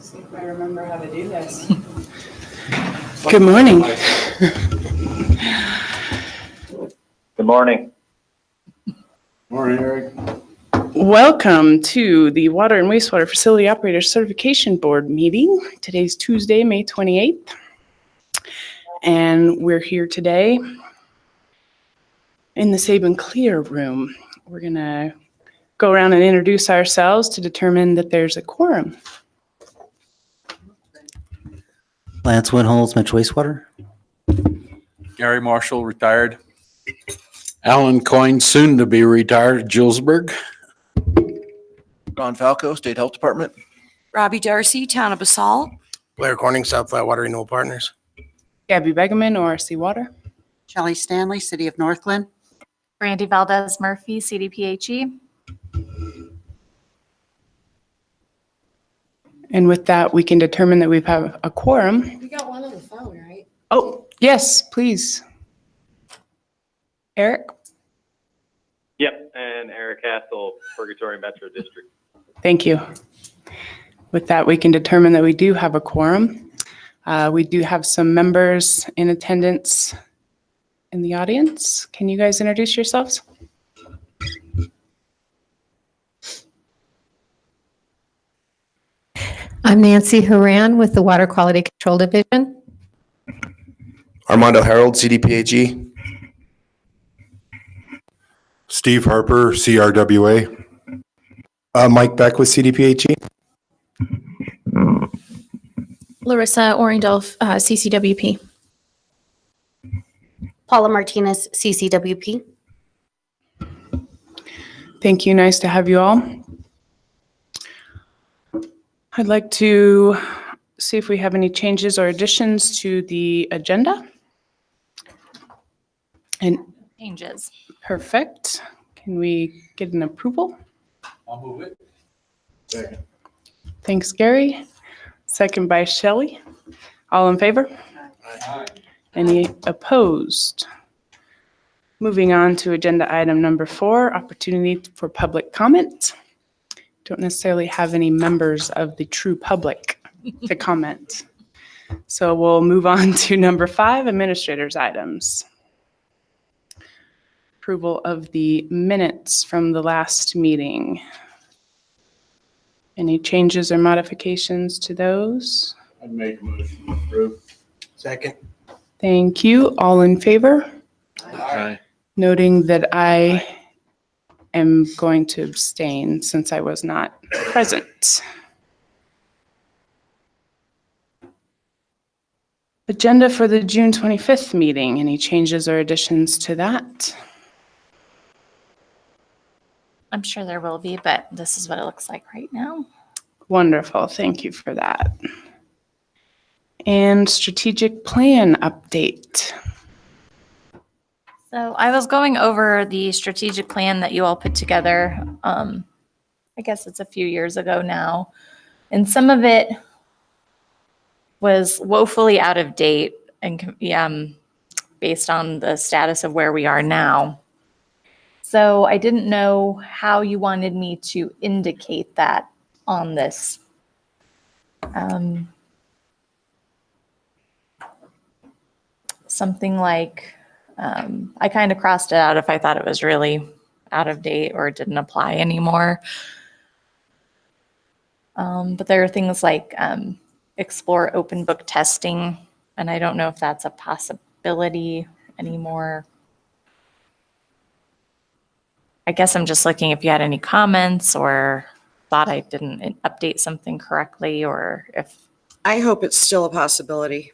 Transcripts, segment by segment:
See if I remember how to do this. Good morning. Good morning. Morning, Eric. Welcome to the Water and Wastewater Facility Operator Certification Board meeting. Today's Tuesday, May 28th. And we're here today in the Sabin Clear room. We're going to go around and introduce ourselves to determine that there's a quorum. Lance Winholz, Metro Wastewater. Gary Marshall, retired. Alan Coyne, soon to be retired at Julesburg. Ron Falco, State Health Department. Robbie Darcy, Town of Basalt. Blair Corning, South Flat Water Renewal Partners. Gabby Begeman, ORC Water. Shelley Stanley, City of Northland. Brandy Valdez Murphy, CDPHE. And with that, we can determine that we have a quorum. We got one on the phone, right? Oh, yes, please. Eric? Yep, and Eric Hassel, Purgatory Metro District. Thank you. With that, we can determine that we do have a quorum. We do have some members in attendance in the audience. Can you guys introduce yourselves? I'm Nancy Horan with the Water Quality Control Division. Armando Harold, CDPHE. Steve Harper, CRWA. Mike Beck with CDPHE. Larissa Orendorf, CCWP. Paula Martinez, CCWP. Thank you. Nice to have you all. I'd like to see if we have any changes or additions to the agenda. And Changes. perfect. Can we get an approval? I'll move it. Second. Thanks, Gary. Second by Shelley. All in favor? Aye. Any opposed? Moving on to agenda item number 4, opportunity for public comment. Don't necessarily have any members of the true public to comment. So we'll move on to number 5, administrator's items. Approval of the minutes from the last meeting. Any changes or modifications to those? I'd make a motion to approve. Second. Thank you. All in favor? Aye. Noting that I am going to abstain since I was not present. Agenda for the June 25th meeting. Any changes or additions to that? I'm sure there will be, but this is what it looks like right now. Wonderful. Thank you for that. And strategic plan update. So I was going over the strategic plan that you all put together. I guess it's a few years ago now. And some of it was woefully out of date and based on the status of where we are now. So I didn't know how you wanted me to indicate that on this. Something like, I kind of crossed it out if I thought it was really out of date or didn't apply anymore. But there are things like explore open book testing, and I don't know if that's a possibility anymore. I guess I'm just looking if you had any comments or thought I didn't update something correctly, or if. I hope it's still a possibility.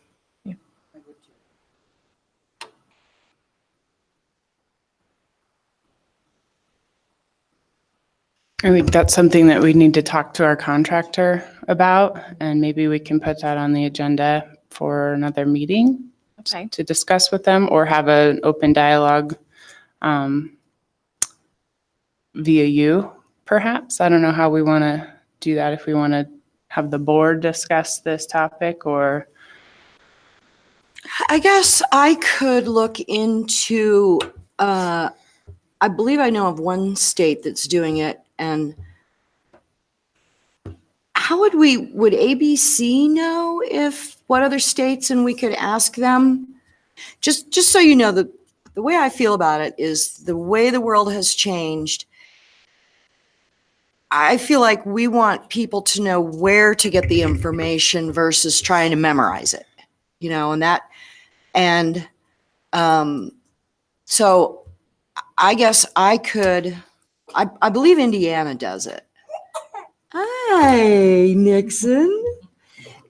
I think that's something that we need to talk to our contractor about, and maybe we can put that on the agenda for another meeting Okay. to discuss with them, or have an open dialogue via you, perhaps. I don't know how we want to do that, if we want to have the board discuss this topic, or. I guess I could look into, I believe I know of one state that's doing it, and how how would ABC know what other states, and we could ask them? Just so you know, the way I feel about it is the way the world has changed. I feel like we want people to know where to get the information versus trying to memorize it, so I guess I believe Indiana does it. Hi, Nixon.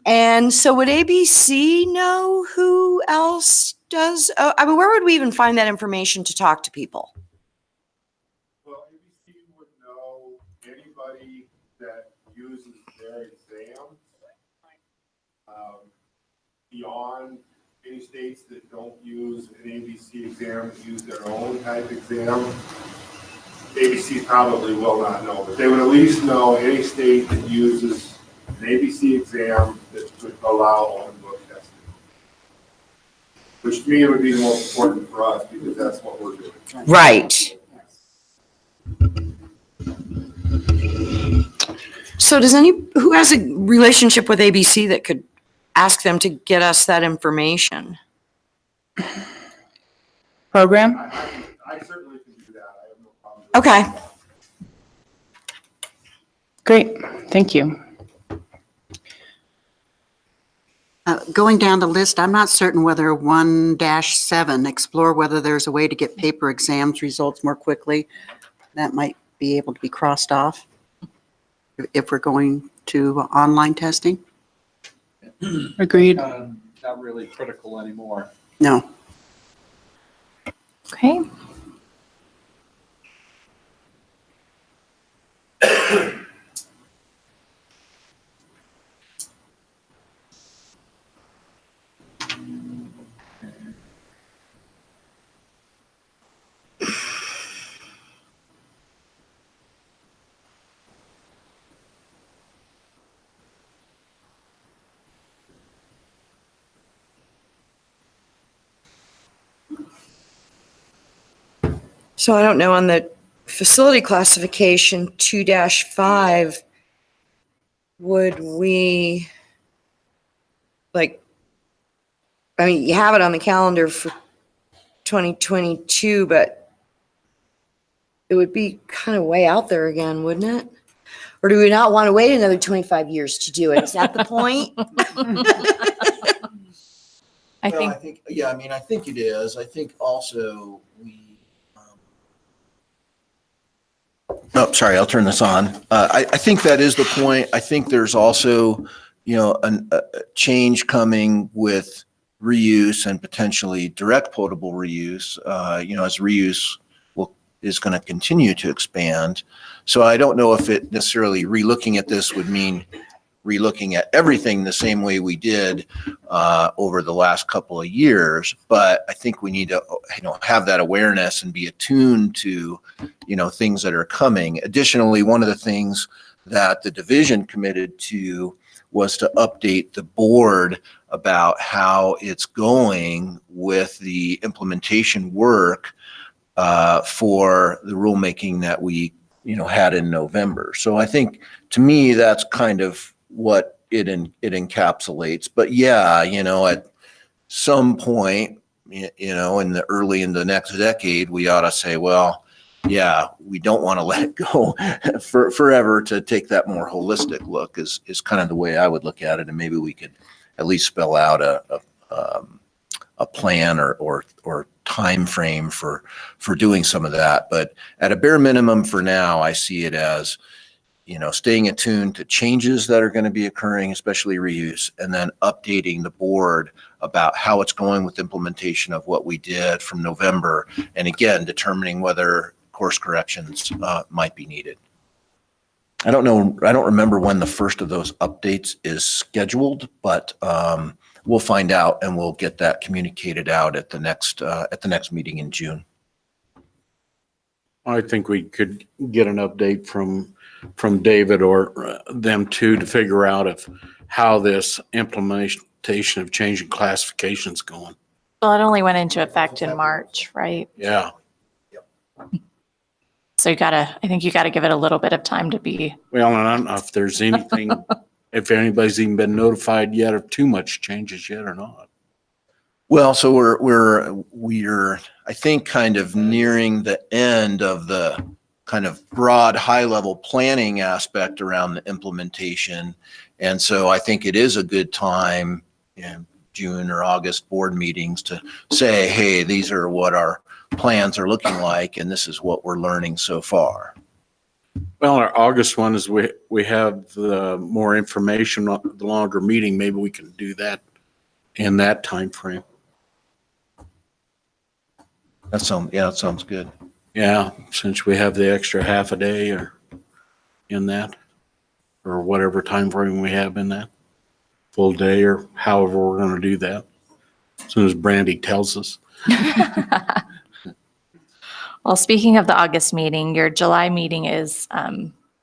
And so would ABC know who else does? Where would we even find that information to talk to people? Well, ABC would know anybody that uses their exams. Beyond any states that don't use an ABC exam, that use their own type exam, ABC probably will not know, but they would at least know any state that uses an ABC exam that would allow on-book testing. Which to me would be the most important for us because that's what we're doing. Right. So who has a relationship with ABC that could ask them to get us that information? Program? I certainly can do that. I have no problem. Okay. Great, thank you. Going down the list, I'm not certain whether 1-7, explore whether there's a way to get paper exams results more quickly. That might be able to be crossed off if we're going to online testing. Agreed. Not really critical anymore. No. Okay. So I don't know, on the facility classification 2-5, would we, you have it on the calendar for 2022, but it would be kind of way out there again, wouldn't it? Or do we not want to wait another 25 years to do it? Is that the point? I Well, think, I think it is. I think also sorry, I'll turn this on. I think that is the point. I think there's also, a change coming with reuse and potentially direct potable reuse, as reuse is going to continue to expand. So I don't know if it necessarily relooking at this would mean relooking at everything the same way we did over the last couple of years, but I think we need to have that awareness and be attuned to things that are coming. Additionally, one of the things that the division committed to was to update the board about how it's going with the implementation work for the rulemaking that we had in November. So I think to me that's kind of what it encapsulates. But yeah, at some point, in the next decade, we ought to say, well, yeah, we don't want to let it go for forever, to take that more holistic look is kind of the way I would look at it. And maybe we could at least spell out a plan or time frame for doing some of that. But at a bare minimum for now, I see it as staying attuned to changes that are going to be occurring, especially reuse, and then updating the board about how it's going with implementation of what we did from November. And again, determining whether course corrections might be needed. I don't remember when the first of those updates is scheduled, but we'll find out and we'll get that communicated out at the next meeting in June. I think we could get an update from David or them too, to figure out how this implementation of changing classifications going. well, it only went into effect in March, right? Yeah. So I think you gotta give it a little bit of time to be. Well, and I don't know if there's anything if anybody's even been notified yet of too much changes yet or not. Well, so we're, I think, kind of nearing the end of the kind of broad, high-level planning aspect around the implementation. And so I think it is a good time in June or August board meetings to say, hey, these are what our plans are looking like, and this is what we're learning so far. Well, our August one is we have the more information, the longer meeting. Maybe we can do that in that time frame. That sounds good. Yeah, since we have the extra half a day or in that, or whatever time frame we have in that, full day or however we're going to do that. As soon as Brandy tells us. Well, speaking of the August meeting, your July meeting is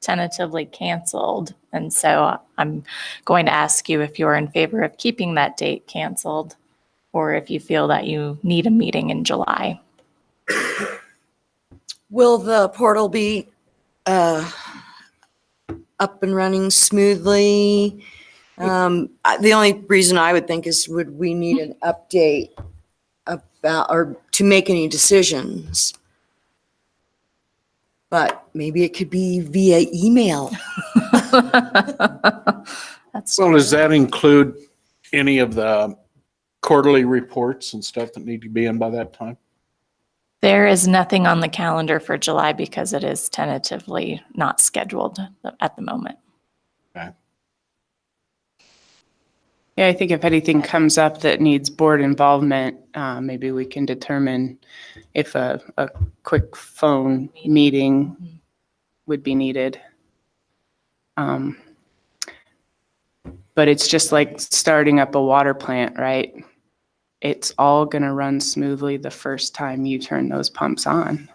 tentatively canceled. And so I'm going to ask you if you're in favor of keeping that date canceled, or if you feel that you need a meeting in July. Will the portal be up and running smoothly? The only reason I would think is, would we need an update about, or to make any decisions? But maybe it could be via email. That's Well, does that include any of the quarterly reports and stuff that need to be in by that time? There is nothing on the calendar for July because it is tentatively not scheduled at the moment. Okay. Yeah, I think if anything comes up that needs board involvement, maybe we can determine if a quick phone meeting would be needed. But it's just like starting up a water plant, right? It's all going to run smoothly the first time you turn those pumps on.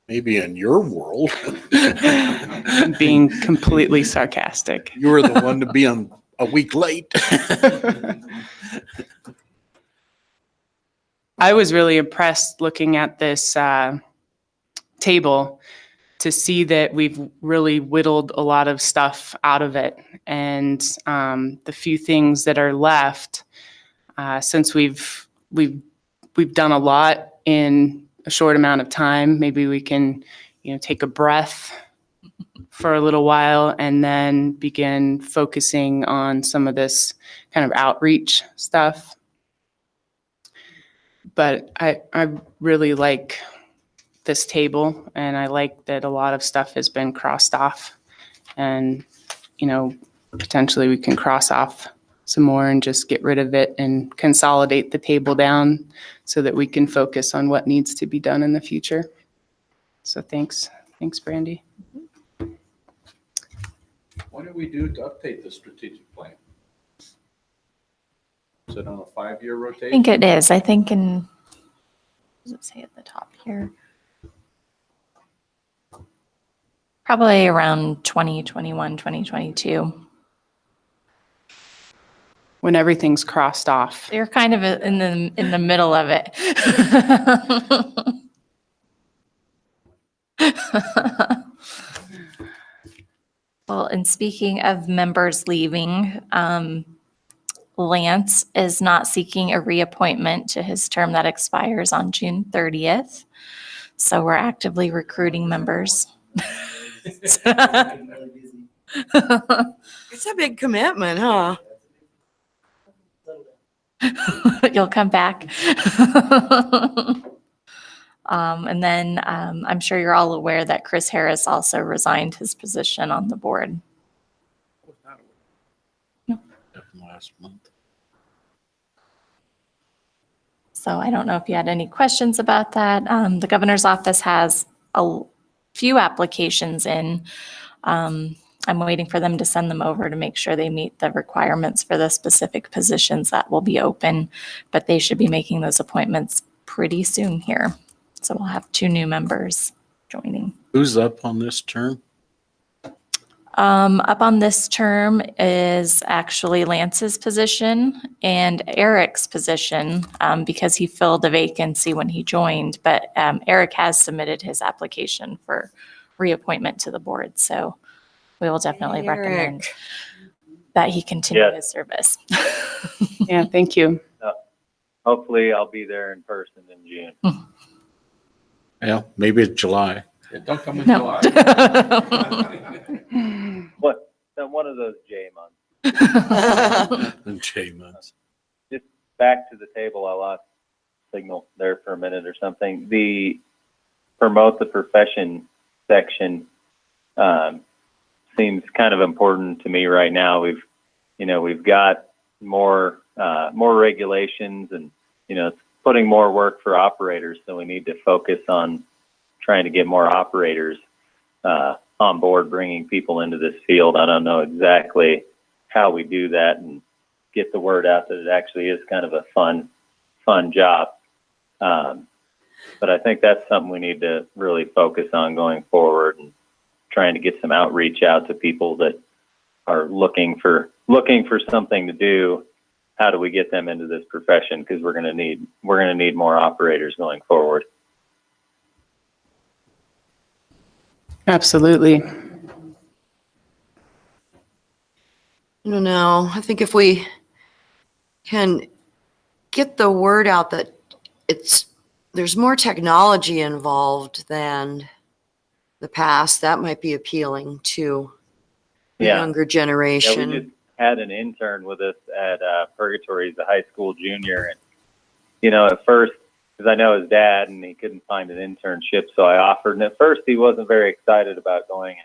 Maybe in your world. Being completely sarcastic. You were the one to be on a week late. I was really impressed looking at this table to see that we've really whittled a lot of stuff out of it. And the few things that are left, since we've done a lot in a short amount of time, maybe we can, take a breath for a little while and then begin focusing on some of this kind of outreach stuff. But I really like this table, and I like that a lot of stuff has been crossed off, and potentially we can cross off some more and just get rid of it and consolidate the table down so that we can focus on what needs to be done in the future. So thanks Brandy. What do we do to update the strategic plan? Is it on a 5-year I rotation? think it is. I think what does it say at the top here? Probably around 2021, 2022. When everything's crossed off. You're kind of in the middle of it. Well, and speaking of members leaving, Lance is not seeking a reappointment to his term that expires on June 30th. So we're actively recruiting members. It's a big commitment, huh? You'll come back. And then I'm sure you're all aware that Chris Harris also resigned his position on the board. Last month. So I don't know if you had any questions about that. The governor's office has a few applications in. I'm waiting for them to send them over to make sure they meet the requirements for the specific positions that will be open, but they should be making those appointments pretty soon here. So we'll have 2 new members joining. Who's up on this term? Up on this term is actually Lance's position and Eric's position, because he filled a vacancy when he joined, but Eric has submitted his application for reappointment to the board. So we will definitely Eric. recommend that he continue Yes. his service. Yeah, thank you. Hopefully I'll be there in person in June. Yeah, maybe it's July. Don't come in No. What, one of those J months. In 8 months. Just back to the table, I lost signal there for a minute or something. The promote the profession section seems kind of important to me right now. We've got more regulations, and it's putting more work for operators. So we need to focus on trying to get more operators on board, bringing people into this field. I don't know exactly how we do that and get the word out that it actually is kind of a fun job. But I think that's something we need to really focus on going forward, and trying to get some outreach out to people that are looking for something to do. How do we get them into this profession? Because we're going to need more operators going forward. Absolutely. I don't know. I think if we can get the word out that there's more technology involved than the past, that might be appealing to the younger Yeah, generation. we just had an intern with us at Purgatory. He's a high school junior, and at first, because I know his dad, and he couldn't find an internship, so I offered. And at first, he wasn't very excited about going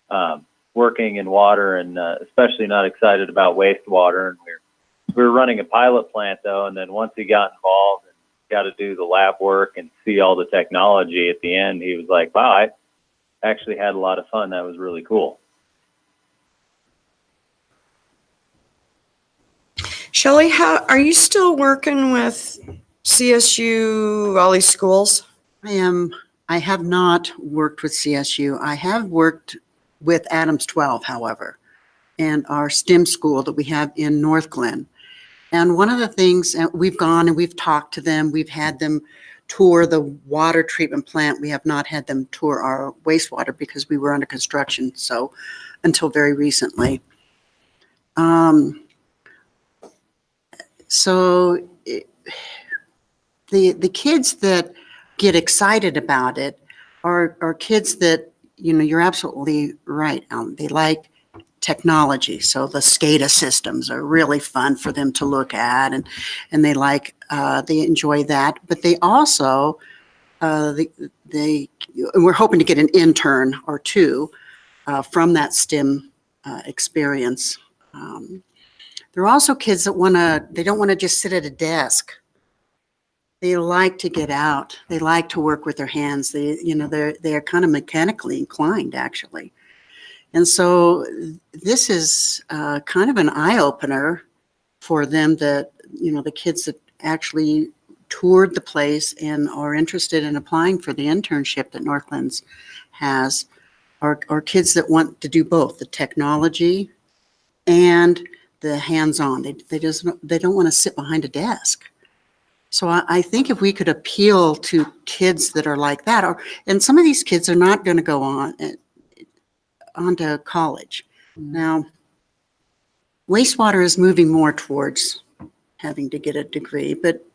and working in water, and especially not excited about wastewater. And we were running a pilot plant though, and then once he got involved and got to do the lab work and see all the technology at the end, he was like, "Wow, I actually had a lot of fun. That was really cool." Shelley, how are you still working with CSU, all these schools? I have not worked with CSU. I have worked with Adams 12, however, and our STEM school that we have in North Glen. And one of the things, we've gone and we've talked to them, we've had them tour the water treatment plant. We have not had them tour our wastewater because we were under construction, so until very recently. The kids that get excited about it are kids that, you're absolutely right. They like technology. So the SCADA systems are really fun for them to look at, and they enjoy that. But they also, and we're hoping to get an intern or two from that STEM experience. There are also kids that they don't want to just sit at a desk. They like to get out. They like to work with their hands. They're kind of mechanically inclined, actually. And so this is kind of an eye-opener for them, that, the kids that actually toured the place and are interested in applying for the internship that Northlands has are kids that want to do both the technology and the hands-on. They don't want to sit behind a desk. So I think if we could appeal to kids that are like that, and some of these kids are not going to go on to college. Now, wastewater is moving more towards having to get a degree, but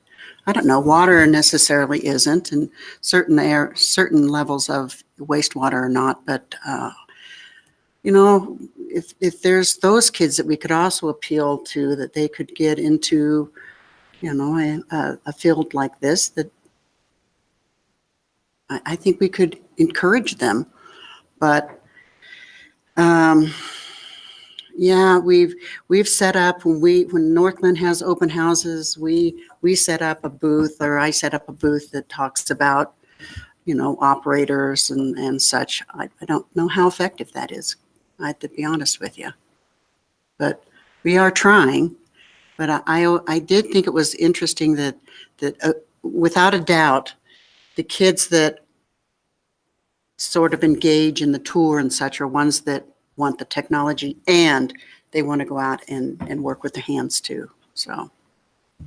I don't know, water necessarily isn't, and certain levels of wastewater are not. But if there's those kids that we could also appeal to, that they could get into, a field like this, that I think we could encourage them. But we've set up, when Northland has open houses, we set up a booth, or I set up a booth that talks about, operators and such. I don't know how effective that is, I have to be honest with you. But we are trying. But I did think it was interesting that without a doubt, the kids that sort of engage in the tour and such are ones that want the technology, and they want to go out and work with their hands too. So I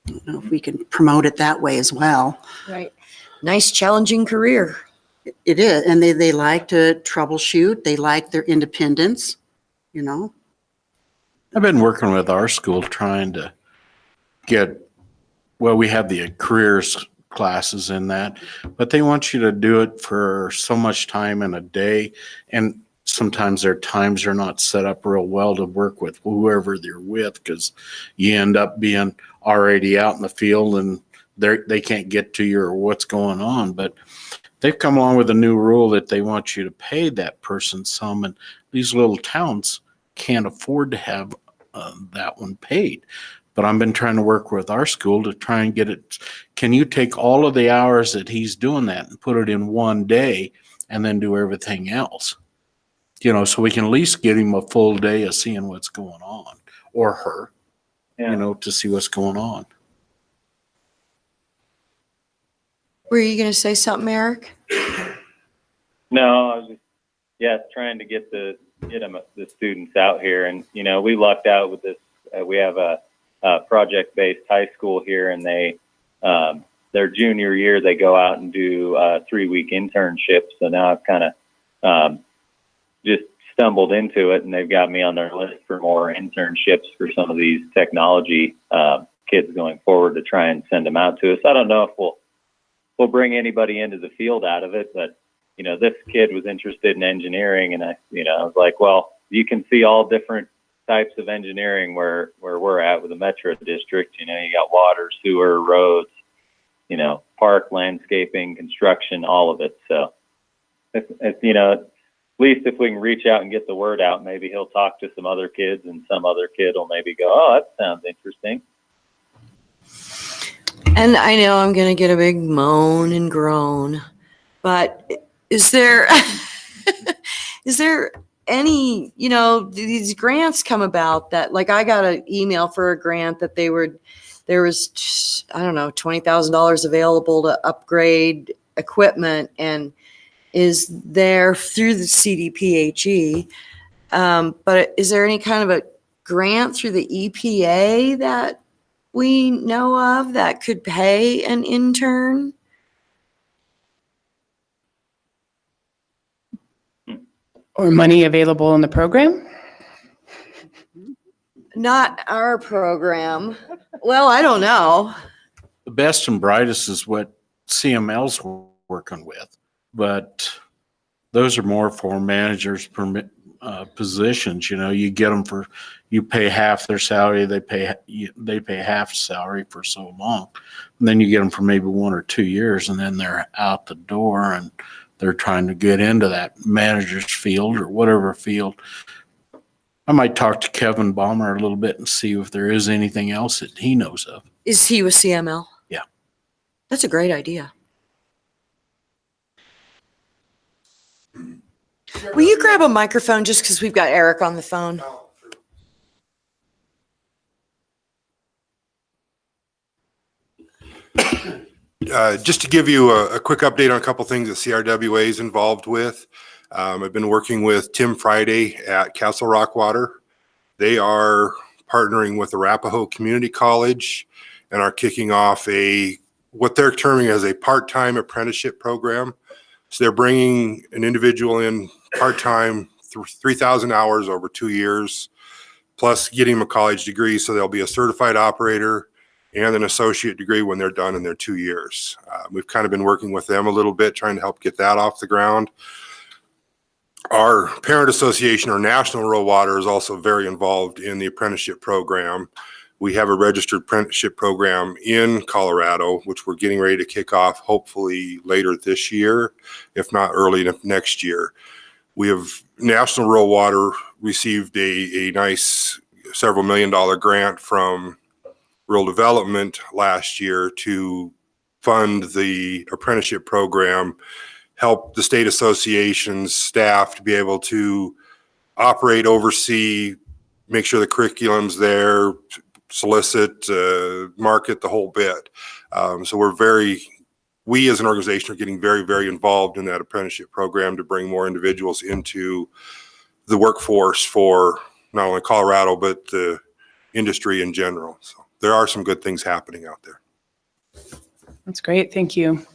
don't know if we can promote it that way as well. Right. Nice challenging career. It is, and they like to troubleshoot. They like their independence, you know? I've been working with our school trying to get, well, we have the careers classes in that, but they want you to do it for so much time in a day. And sometimes their times are not set up real well to work with whoever they're with, because you end up being already out in the field and they can't get to you or what's going on. But they've come along with a new rule that they want you to pay that person some, and these little towns can't afford to have that one paid. But I've been trying to work with our school to try and get it. Can you take all of the hours that he's doing that and put it in one day and then do everything else? You know, so we can at least get him a full day of seeing what's going on, or her, Yeah. you know, to see what's going on. Were you going to say something, Eric? No, I was just, trying to get the students out here. And, you know, we lucked out with this. We have a project-based high school here, and they, their junior year, they go out and do 3-week internships. So now I've kind of just stumbled into it, and they've got me on their list for more internships for some of these technology kids going forward to try and send them out to us. I don't know if we'll bring anybody into the field out of it, but you know, this kid was interested in engineering, and I was like, well, you can see all different types of engineering where we're at with the Metro District. You know, you got water, sewer, roads, you know, park, landscaping, construction, all of it. So if you know, at least if we can reach out and get the word out, maybe he'll talk to some other kids, and some other kid will maybe go, oh, that sounds interesting. And I know I'm going to get a big moan and groan, but is there any, you know, these grants come about that, like I got an email for a grant that there was, I don't know, $20,000 available to upgrade equipment, and is there through the CDPHE. But is there any kind of a grant through the EPA that we know of that could pay an intern? Or money available in the program? Not our program. Well, I don't know. The best and brightest is what CML's working with, but those are more for managers' positions. You know, you get them for, you pay half their salary, they pay half salary for so long, and then you get them for maybe 1 or 2 years, and then they're out the door, and they're trying to get into that manager's field or whatever field. I might talk to Kevin Balmer a little bit and see if there is anything else that he knows of. Is he with CML? Yeah. That's a great idea. Will you grab a microphone just because we've got Eric on the phone? Just to give you a quick update on a couple things that CRWA is involved with. I've been working with Tim Friday at Castle Rock Water. They are partnering with Arapahoe Community College and are kicking off what they're terming as a part-time apprenticeship program. So they're bringing an individual in part-time, 3,000 hours over 2 years, plus getting them a college degree. So they'll be a certified operator and an associate degree when they're done in their 2 years. We've kind of been working with them a little bit, trying to help get that off the ground. Our parent association, or National Rural Water, is also very involved in the apprenticeship program. We have a registered apprenticeship program in Colorado, which we're getting ready to kick off hopefully later this year, if not early next year. We have National Rural Water received a nice several $1 million grant from Rural Development last year to fund the apprenticeship program, help the state association's staff to be able to operate, oversee, make sure the curriculum's there, solicit, market, the whole bit. So we as an organization are getting very, very involved in that apprenticeship program to bring more individuals into the workforce for not only Colorado, but the industry in general. So there are some good things happening out there. That's great. Thank you.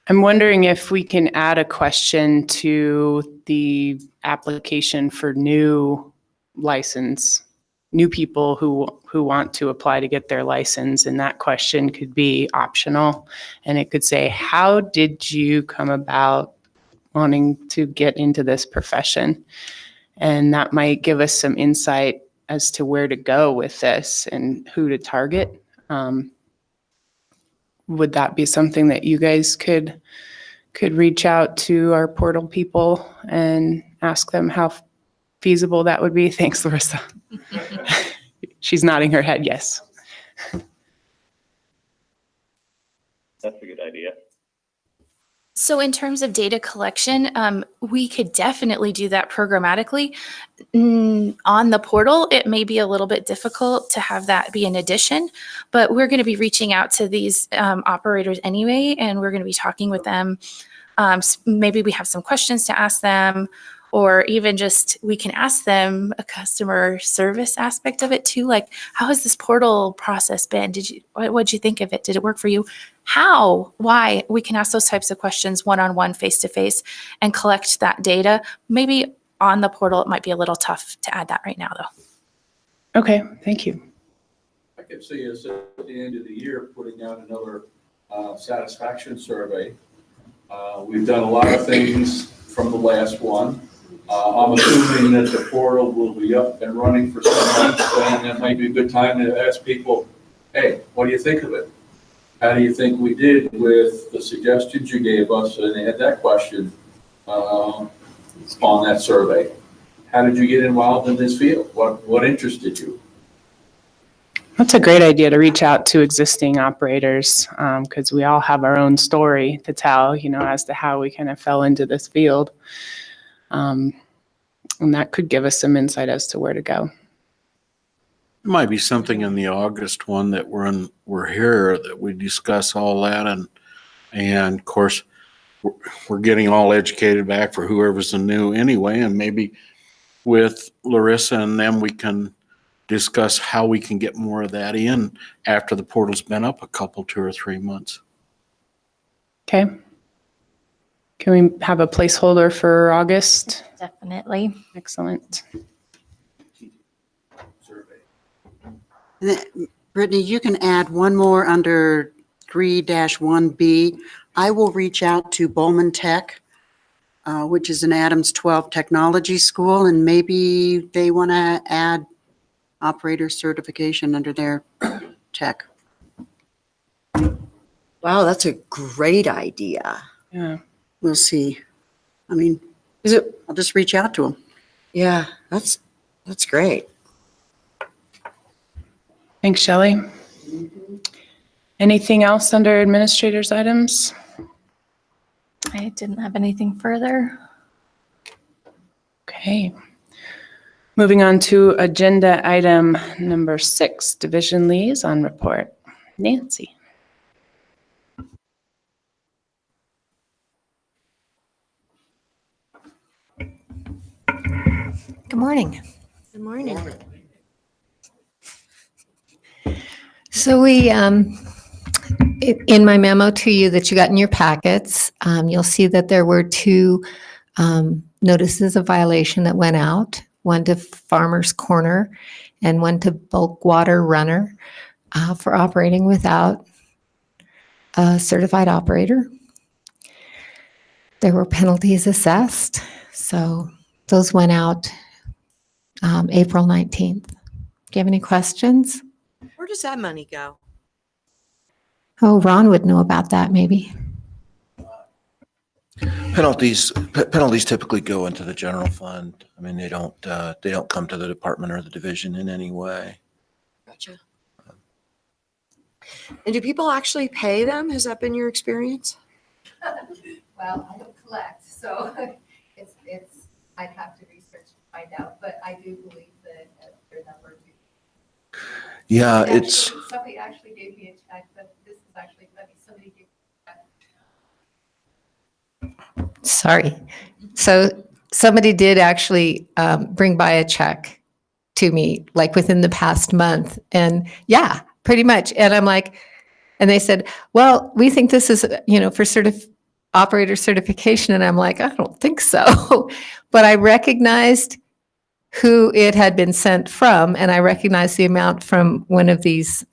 I'm wondering if we can add a question to the application for new license, new people who want to apply to get their license, and that question could be optional. And it could say, how did you come about wanting to get into this profession? And that might give us some insight as to where to go with this and who to target. Would that be something that you guys could reach out to our portal people and ask them how feasible that would be? Thanks, Larissa. She's nodding her head, yes. That's a good idea. So in terms of data collection, we could definitely do that programmatically. On the portal, it may be a little bit difficult to have that be an addition, but we're going to be reaching out to these operators anyway, and we're going to be talking with them. Maybe we have some questions to ask them, or even just we can ask them a customer service aspect of it too. Like, how has this portal process been? What'd you think of it? Did it work for you? How? Why? We can ask those types of questions one-on-one, face-to-face, and collect that data. Maybe on the portal, it might be a little tough to add that right now, though. Okay, thank you. I could see us at the end of the year putting out another satisfaction survey. We've done a lot of things from the last one. I'm assuming that the portal will be up and running for some months, and that might be a good time to ask people, hey, what do you think of it? How do you think we did with the suggestions you gave us? And they had that question on that survey. How did you get involved in this field? What interested you? That's a great idea to reach out to existing operators, because we all have our own story to tell, as to how we kind of fell into this field. And that could give us some insight as to where to go. It might be something in the August one that we're here that we discuss all that, and of course we're getting all educated back for whoever's new anyway, and maybe with Larissa and them we can discuss how we can get more of that in after the portal's been up a couple, 2 or 3 months. Okay. Can we have a placeholder for August? Definitely. Excellent. And then, Brittany, you can add one more under 3-1B. I will reach out to Bowman Tech, which is an Adams 12 technology school, and maybe they want to add operator certification under their tech. Wow, that's a great idea. Yeah. We'll see. I mean, I'll just reach out to them. Yeah, that's great. Thanks, Shelley. Anything else under administrators' items? I didn't have anything further. Okay. Moving on to agenda item number 6, Division Liaison Report. Nancy. Good morning. Good morning. So we, in my memo to you that you got in your packets, you'll see that there were 2 notices of violation that went out, one to Farmer's Corner and one to Bulk Water Runner for operating without a certified operator. There were penalties assessed, so those went out April 19th. Do you have any questions? Where does that money go? Oh, Ron would know about that, maybe. Penalties typically go into the general fund. I mean, they don't come to the department or the division in any way. Gotcha. And do people actually pay them? Has that been your experience? Well, I don't collect, so it's I'd have to research to find out, but I do believe that their number. Yeah, Somebody actually gave me a check, but this is actually funny. Somebody gave me a check. Sorry. So somebody did actually bring by a check to me, like within the past month. And yeah, pretty much. And I'm like, and they said, well, we think this is, for operator certification, and I'm like, I don't think so. But I recognized who it had been sent from, and I recognized the amount from one of these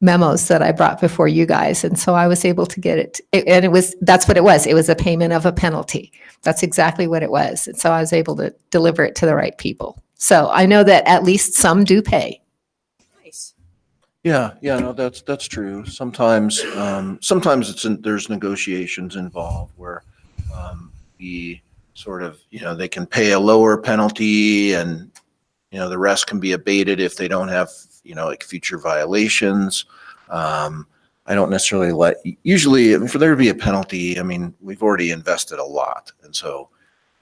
memos that I brought before you guys. And so I was able to get it. And that's what it was. It was a payment of a penalty. That's exactly what it was. And so I was able to deliver it to the right people. So I know that at least some do pay. Nice. Yeah, no, that's true. Sometimes there's negotiations involved where the sort of, they can pay a lower penalty and, the rest can be abated if they don't have, like future violations. I don't necessarily usually for there to be a penalty, we've already invested a lot. And so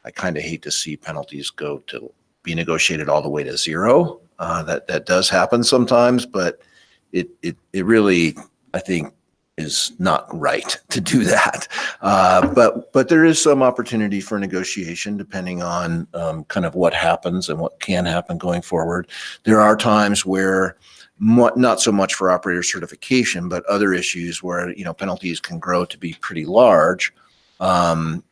I kind of hate to see penalties go to be negotiated all the way to zero. That does happen sometimes, but it really, I think, is not right to do that. But there is some opportunity for negotiation depending on kind of what happens and what can happen going forward. There are times where not so much for operator certification, but other issues where, penalties can grow to be pretty large. Those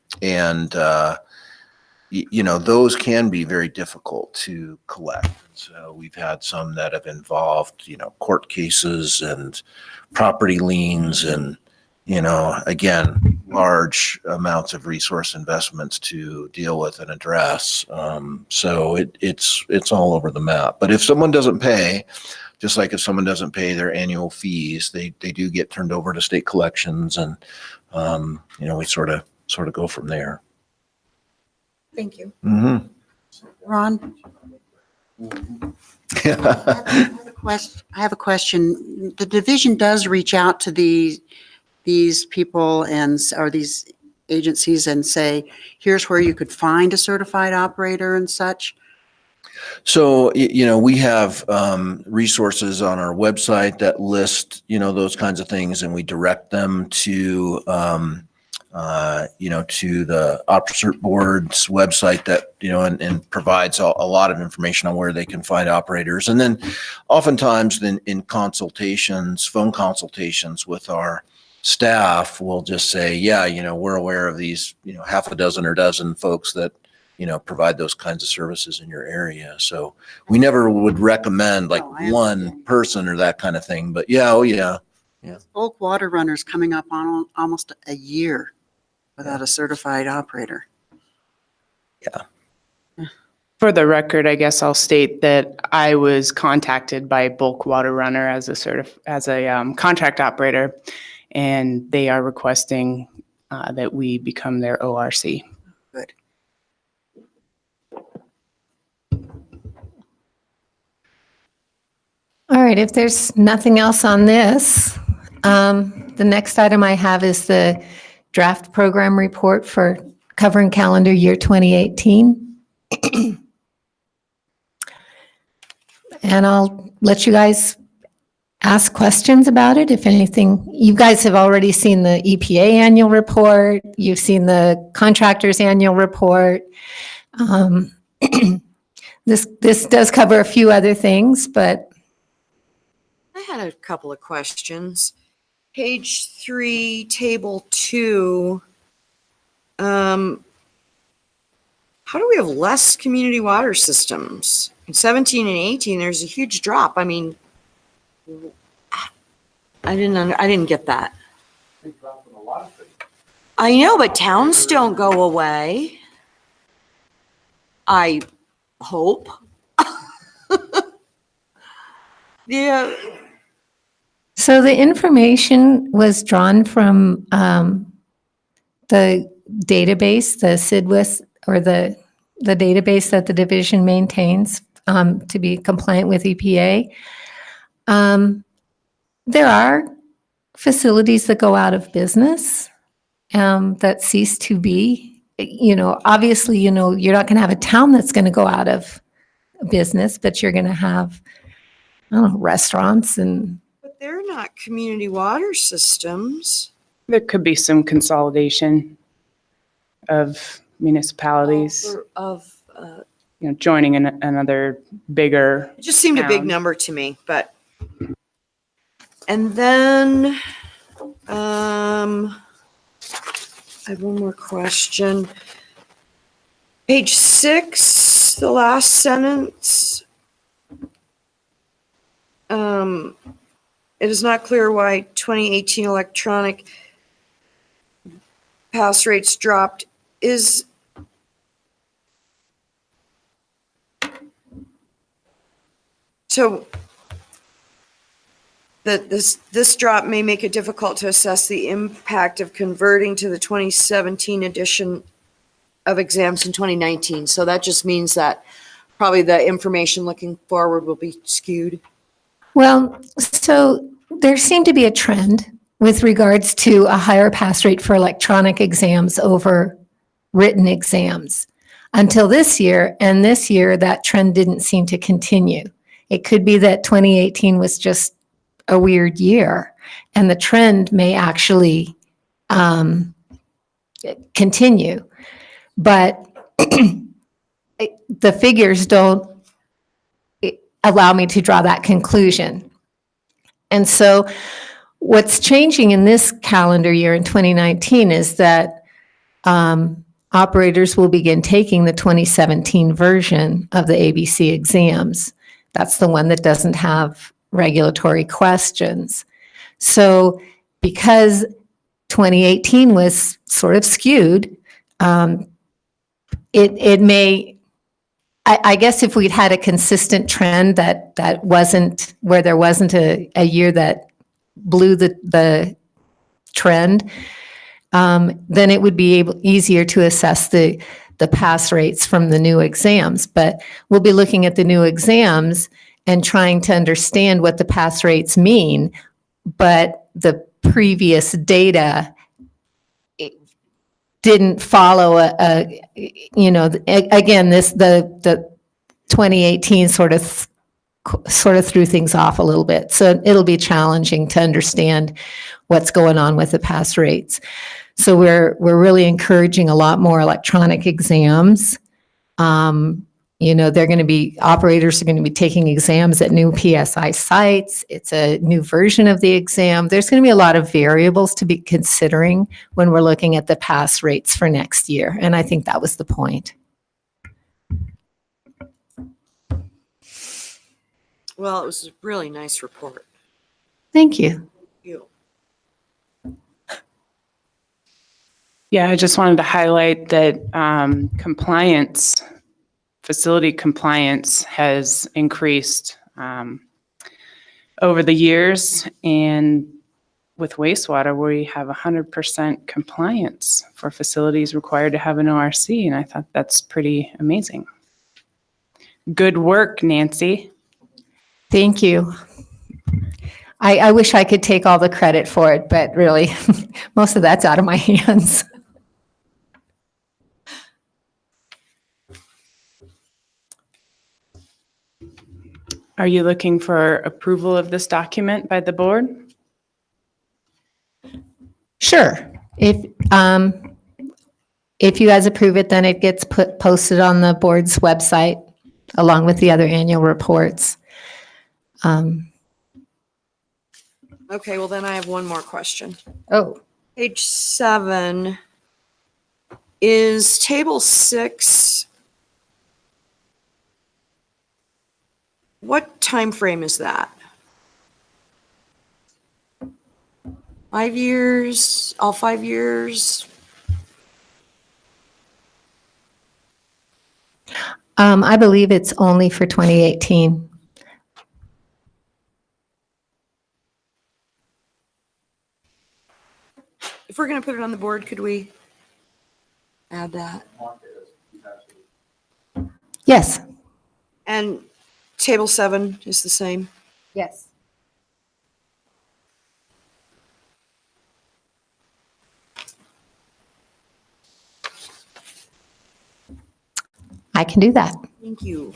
can be very difficult to collect. So we've had some that have involved, court cases and property liens and, again, large amounts of resource investments to deal with and address. So it's all over the map. But if someone doesn't pay, just like if someone doesn't pay their annual fees, they do get turned over to state collections, and we sort of go from there. Thank you. Mm-hmm. Ron, I have a question. The division does reach out to these people or these agencies and say, here's where you could find a certified operator and such. So, we have resources on our website that list, those kinds of things, and we direct them to, to the Officer Board's website that, and provides a lot of information on where they can find operators. And then oftentimes in consultations, phone consultations with our staff, we'll just say, yeah, we're aware of these, half a dozen or dozen folks that, provide those kinds of services in your area. So we never would recommend like one person or that kind of thing, but yeah. Bulk water runners coming up on almost a year without a certified operator. Yeah. For the record, I guess I'll state that I was contacted by Bulk Water Runner as a contract operator, and they are requesting that we become their ORC. Good. All right, if there's nothing else on this, the next item I have is the draft program report for covering calendar year 2018. And I'll let you guys ask questions about it. If anything, you guys have already seen the EPA annual report. You've seen the contractor's annual report. This does cover a few other things, but I had a couple of questions. Page 3, table 2. How do we have less community water systems? In 17 and 18, there's a huge drop. I didn't get that. I know, but towns don't go away. I hope. Yeah. so the information was drawn from the database, the SIDWIS, or the database that the division maintains to be compliant with EPA. There are facilities that go out of business that cease to be. Obviously, you're not going to have a town that's going to go out of business, but you're going to have, restaurants and. But they're not community water systems. There could be some consolidation of municipalities, joining another bigger. It just seemed a big town. number to me, but. And then, I have one more question. Page 6, the last sentence. It is not clear why 2018 electronic pass rates dropped. Is so that this drop may make it difficult to assess the impact of converting to the 2017 edition of exams in 2019. So that just means that probably the information looking forward will be skewed. Well, so there seemed to be a trend with regards to a higher pass rate for electronic exams over written exams until this year. And this year, that trend didn't seem to continue. It could be that 2018 was just a weird year, and the trend may actually continue. But the figures don't allow me to draw that conclusion. And so what's changing in this calendar year in 2019 is that operators will begin taking the 2017 version of the ABC exams. That's the one that doesn't have regulatory questions. So because 2018 was sort of skewed, it may, I guess if we'd had a consistent trend that wasn't, where there wasn't a year that blew the trend, then it would be easier to assess the pass rates from the new exams. But we'll be looking at the new exams and trying to understand what the pass rates mean. But the previous data didn't follow again, the 2018 sort of threw things off a little bit. So it'll be challenging to understand what's going on with the pass rates. So we're really encouraging a lot more electronic exams. Operators are going to be taking exams at new PSI sites. It's a new version of the exam. There's going to be a lot of variables to be considering when we're looking at the pass rates for next year. And I think that was the point. Well, it was a really nice report. Thank you. Yeah, I just wanted to highlight that facility compliance has increased over the years. And with wastewater, we have 100% compliance for facilities required to have an ORC. And I thought that's pretty amazing. Good work, Nancy. Thank you. I wish I could take all the credit for it, but really, most of that's out of my hands. Are you looking for approval of this document by the board? Sure. If you guys approve it, then it gets posted on the board's website along with the other annual reports. Okay, well then I have one more question. Oh, Page 7 is table 6. What time frame is that? 5 years, all 5 years? I believe it's only for 2018. If we're going to put it on the board, could we add that? Yes. And table 7 is the same? Yes. I can do that. Thank you.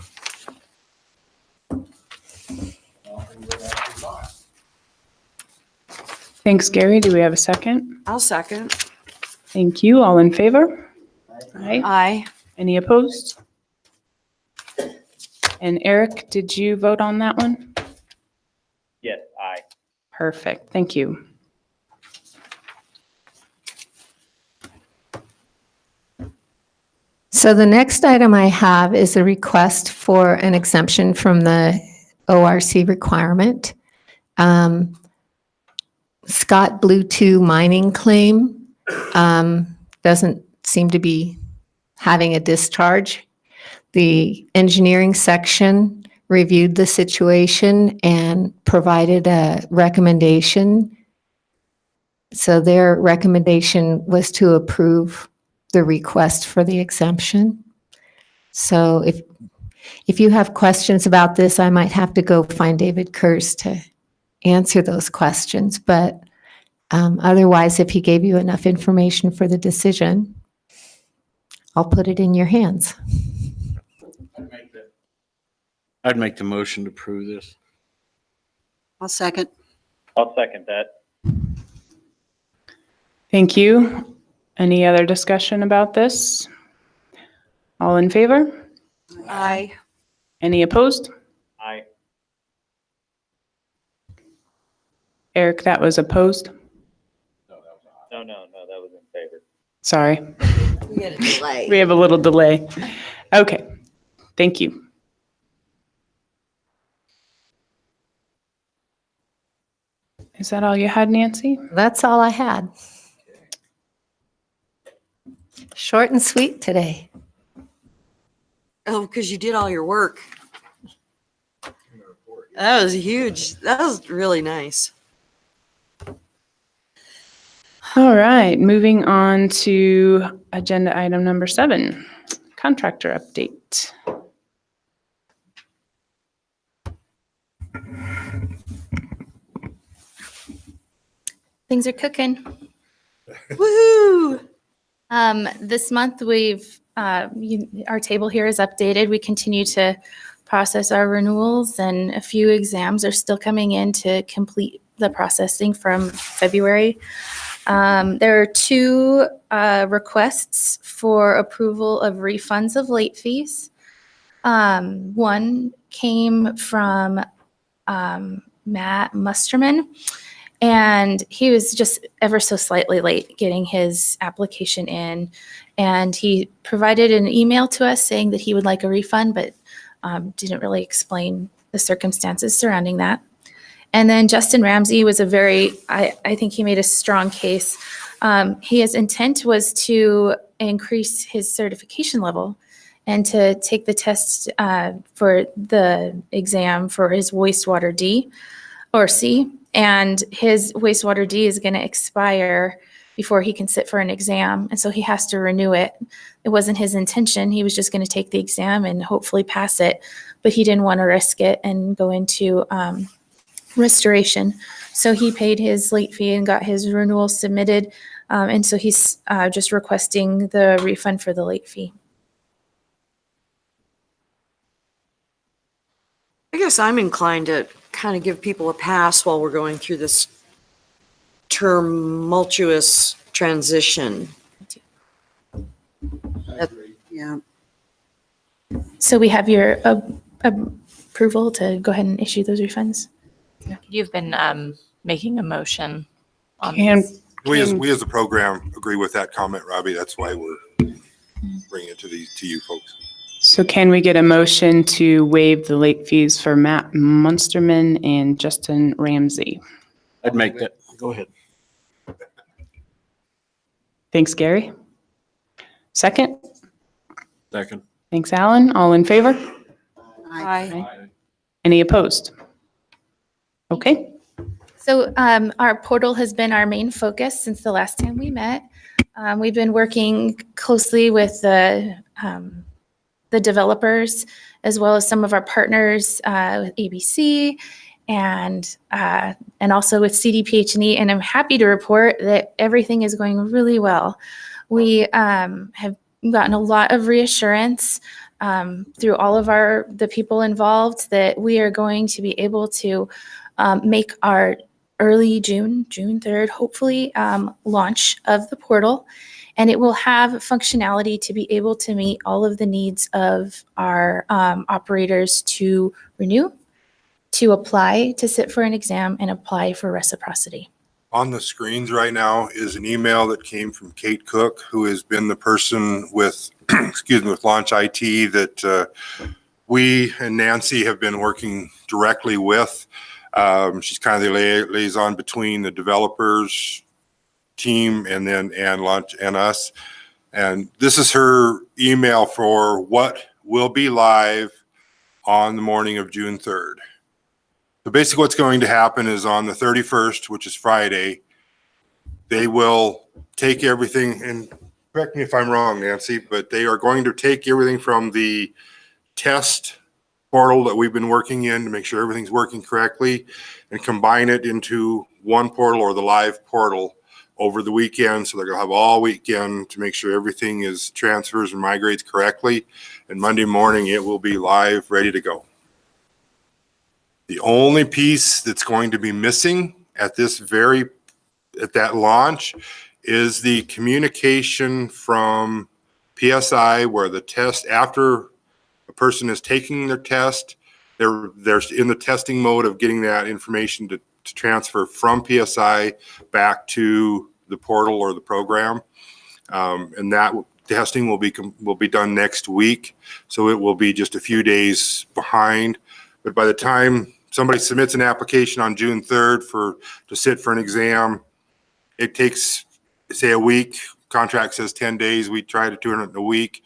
Thanks, Gary. Do we have a second? I'll second. Thank you. All in favor? Aye. Aye. Any opposed? And Eric, did you vote on that one? Yes, aye. Perfect. Thank you. So the next item I have is a request for an exemption from the ORC requirement. Scott Blue 2 mining claim doesn't seem to be having a discharge. The engineering section reviewed the situation and provided a recommendation. So their recommendation was to approve the request for the exemption. So if you have questions about this, I might have to go find David Kurz to answer those questions. But otherwise, if he gave you enough information for the decision, I'll put it in your hands. I'd make the motion to approve this. I'll second. I'll second that. Thank you. Any other discussion about this? All in favor? Aye. Any opposed? Aye. Eric, that was opposed. No, that was in favor. Sorry, We had a delay. we have a little delay. Okay, thank you. Is that all you had, Nancy? That's all I had. Short and sweet today. Oh, because you did all your work. That was huge. That was really nice. All right, moving on to agenda item number 7, contractor update. Things are cooking. Woohoo! This month we've, our table here is updated. We continue to process our renewals and a few exams are still coming in to complete the processing from February. There are 2 requests for approval of refunds of late fees. One came from Matt Musterman, and he was just ever so slightly late getting his application in. And he provided an email to us saying that he would like a refund, but didn't really explain the circumstances surrounding that. And then Justin Ramsey was I think he made a strong case. His intent was to increase his certification level and to take the test for the exam for his wastewater D or C. And his wastewater D is going to expire before he can sit for an exam. And so he has to renew it. It wasn't his intention. He was just going to take the exam and hopefully pass it, but he didn't want to risk it and go into restoration. So he paid his late fee and got his renewal submitted. And so he's just requesting the refund for the late fee. I guess I'm inclined to kind of give people a pass while we're going through this tumultuous transition. Yeah. So we have your approval to go ahead and issue those refunds. You've been making a motion on Can, this. We as a program agree with that comment, Robbie. That's why we're bringing it to you folks. so can we get a motion to waive the late fees for Matt Munsterman and Justin Ramsey? I'd make that. Go ahead. Thanks, Gary. Second? Second. Thanks, Alan. All in favor? Aye. Any opposed? Okay. So our portal has been our main focus since the last time we met. We've been working closely with the developers as well as some of our partners with ABC and also with CDPH&E. And I'm happy to report that everything is going really well. We have gotten a lot of reassurance through all of the people involved that we are going to be able to make our early June 3rd, hopefully, launch of the portal. And it will have functionality to be able to meet all of the needs of our operators to renew, to apply to sit for an exam, and apply for reciprocity. On the screens right now is an email that came from Kate Cook, who has been the person with excuse me, with Launch IT that we and Nancy have been working directly with. She's kind of the liaison between the developers team and Launch and us. And this is her email for what will be live on the morning of June 3rd. So basically what's going to happen is on the 31st, which is Friday, they will take everything, and correct me if I'm wrong, Nancy, but they are going to take everything from the test portal that we've been working in to make sure everything's working correctly and combine it into one portal or the live portal over the weekend. So they're going to have all weekend to make sure everything is transfers and migrates correctly. And Monday morning, it will be live, ready to go. The only piece that's going to be missing at that launch is the communication from PSI, where the test, after a person is taking their test, they're in the testing mode of getting that information to transfer from PSI back to the portal or the program. And that testing will be done next week. So it will be just a few days behind. But by the time somebody submits an application on June 3rd to sit for an exam, it takes, say, a week. Contract says 10 days. We try to do it in a week.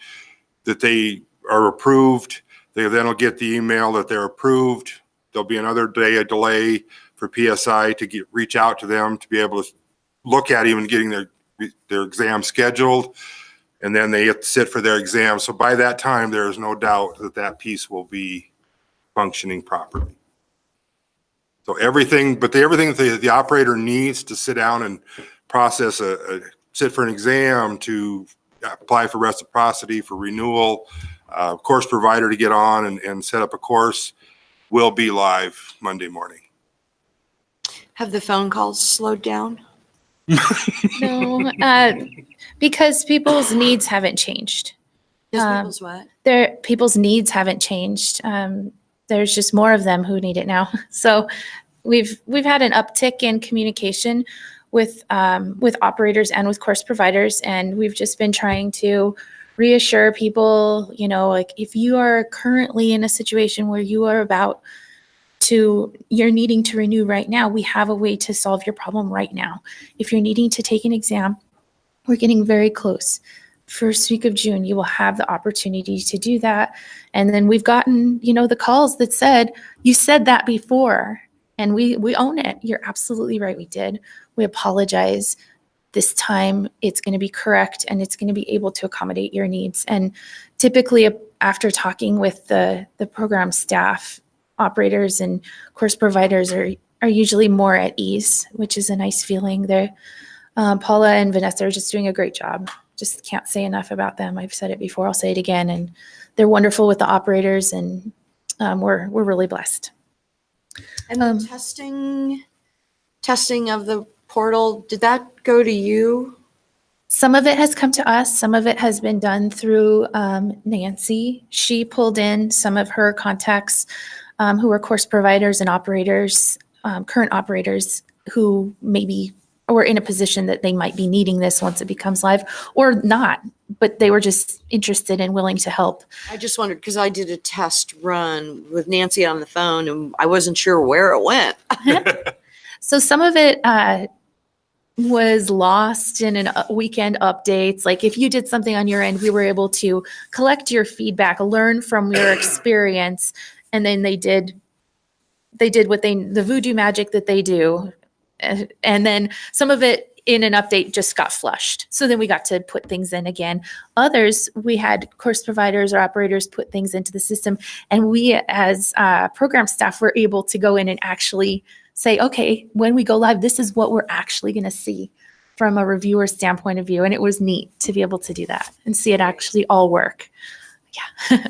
That they are approved. They then will get the email that they're approved. There'll be another day of delay for PSI to reach out to them to be able to look at even getting their exam scheduled. And then they have to sit for their exam. So by that time, there is no doubt that piece will be functioning properly. So everything that the operator needs to sit down and process sit for an exam, to apply for reciprocity, for renewal, course provider to get on and set up a course, will be live Monday morning. Have the phone calls slowed down? No, because people's needs haven't changed. People's what? People's needs haven't changed. There's just more of them who need it now. So we've had an uptick in communication with operators and with course providers, and we've just been trying to reassure people, like if you are currently in a situation where you're needing to renew right now, we have a way to solve your problem right now. If you're needing to take an exam, we're getting very close. First week of June, you will have the opportunity to do that. And then we've gotten, the calls that said, you said that before, and we own it. You're absolutely right. We did. We apologize. This time it's going to be correct, and it's going to be able to accommodate your needs. And typically after talking with the program staff, operators and course providers are usually more at ease, which is a nice feeling. They're Paula and Vanessa are just doing a great job. Just can't say enough about them. I've said it before, I'll say it again, and they're wonderful with the operators, and we're really blessed. And the testing of the portal, did that go to you? Some of it has come to us. Some of it has been done through Nancy. She pulled in some of her contacts who are course providers and operators, current operators who maybe were in a position that they might be needing this once it becomes live, or not, but they were just interested and willing to help. I just wondered, because I did a test run with Nancy on the phone and I wasn't sure where it went. So some of it was lost in weekend updates. Like if you did something on your end, we were able to collect your feedback, learn from your experience, and then they did the voodoo magic that they do. And then some of it in an update just got flushed. So then we got to put things in again. Others, we had course providers or operators put things into the system. And we as program staff were able to go in and actually say, okay, when we go live, this is what we're actually going to see from a reviewer standpoint of view. And it was neat to be able to do that and see it actually all work. Yeah.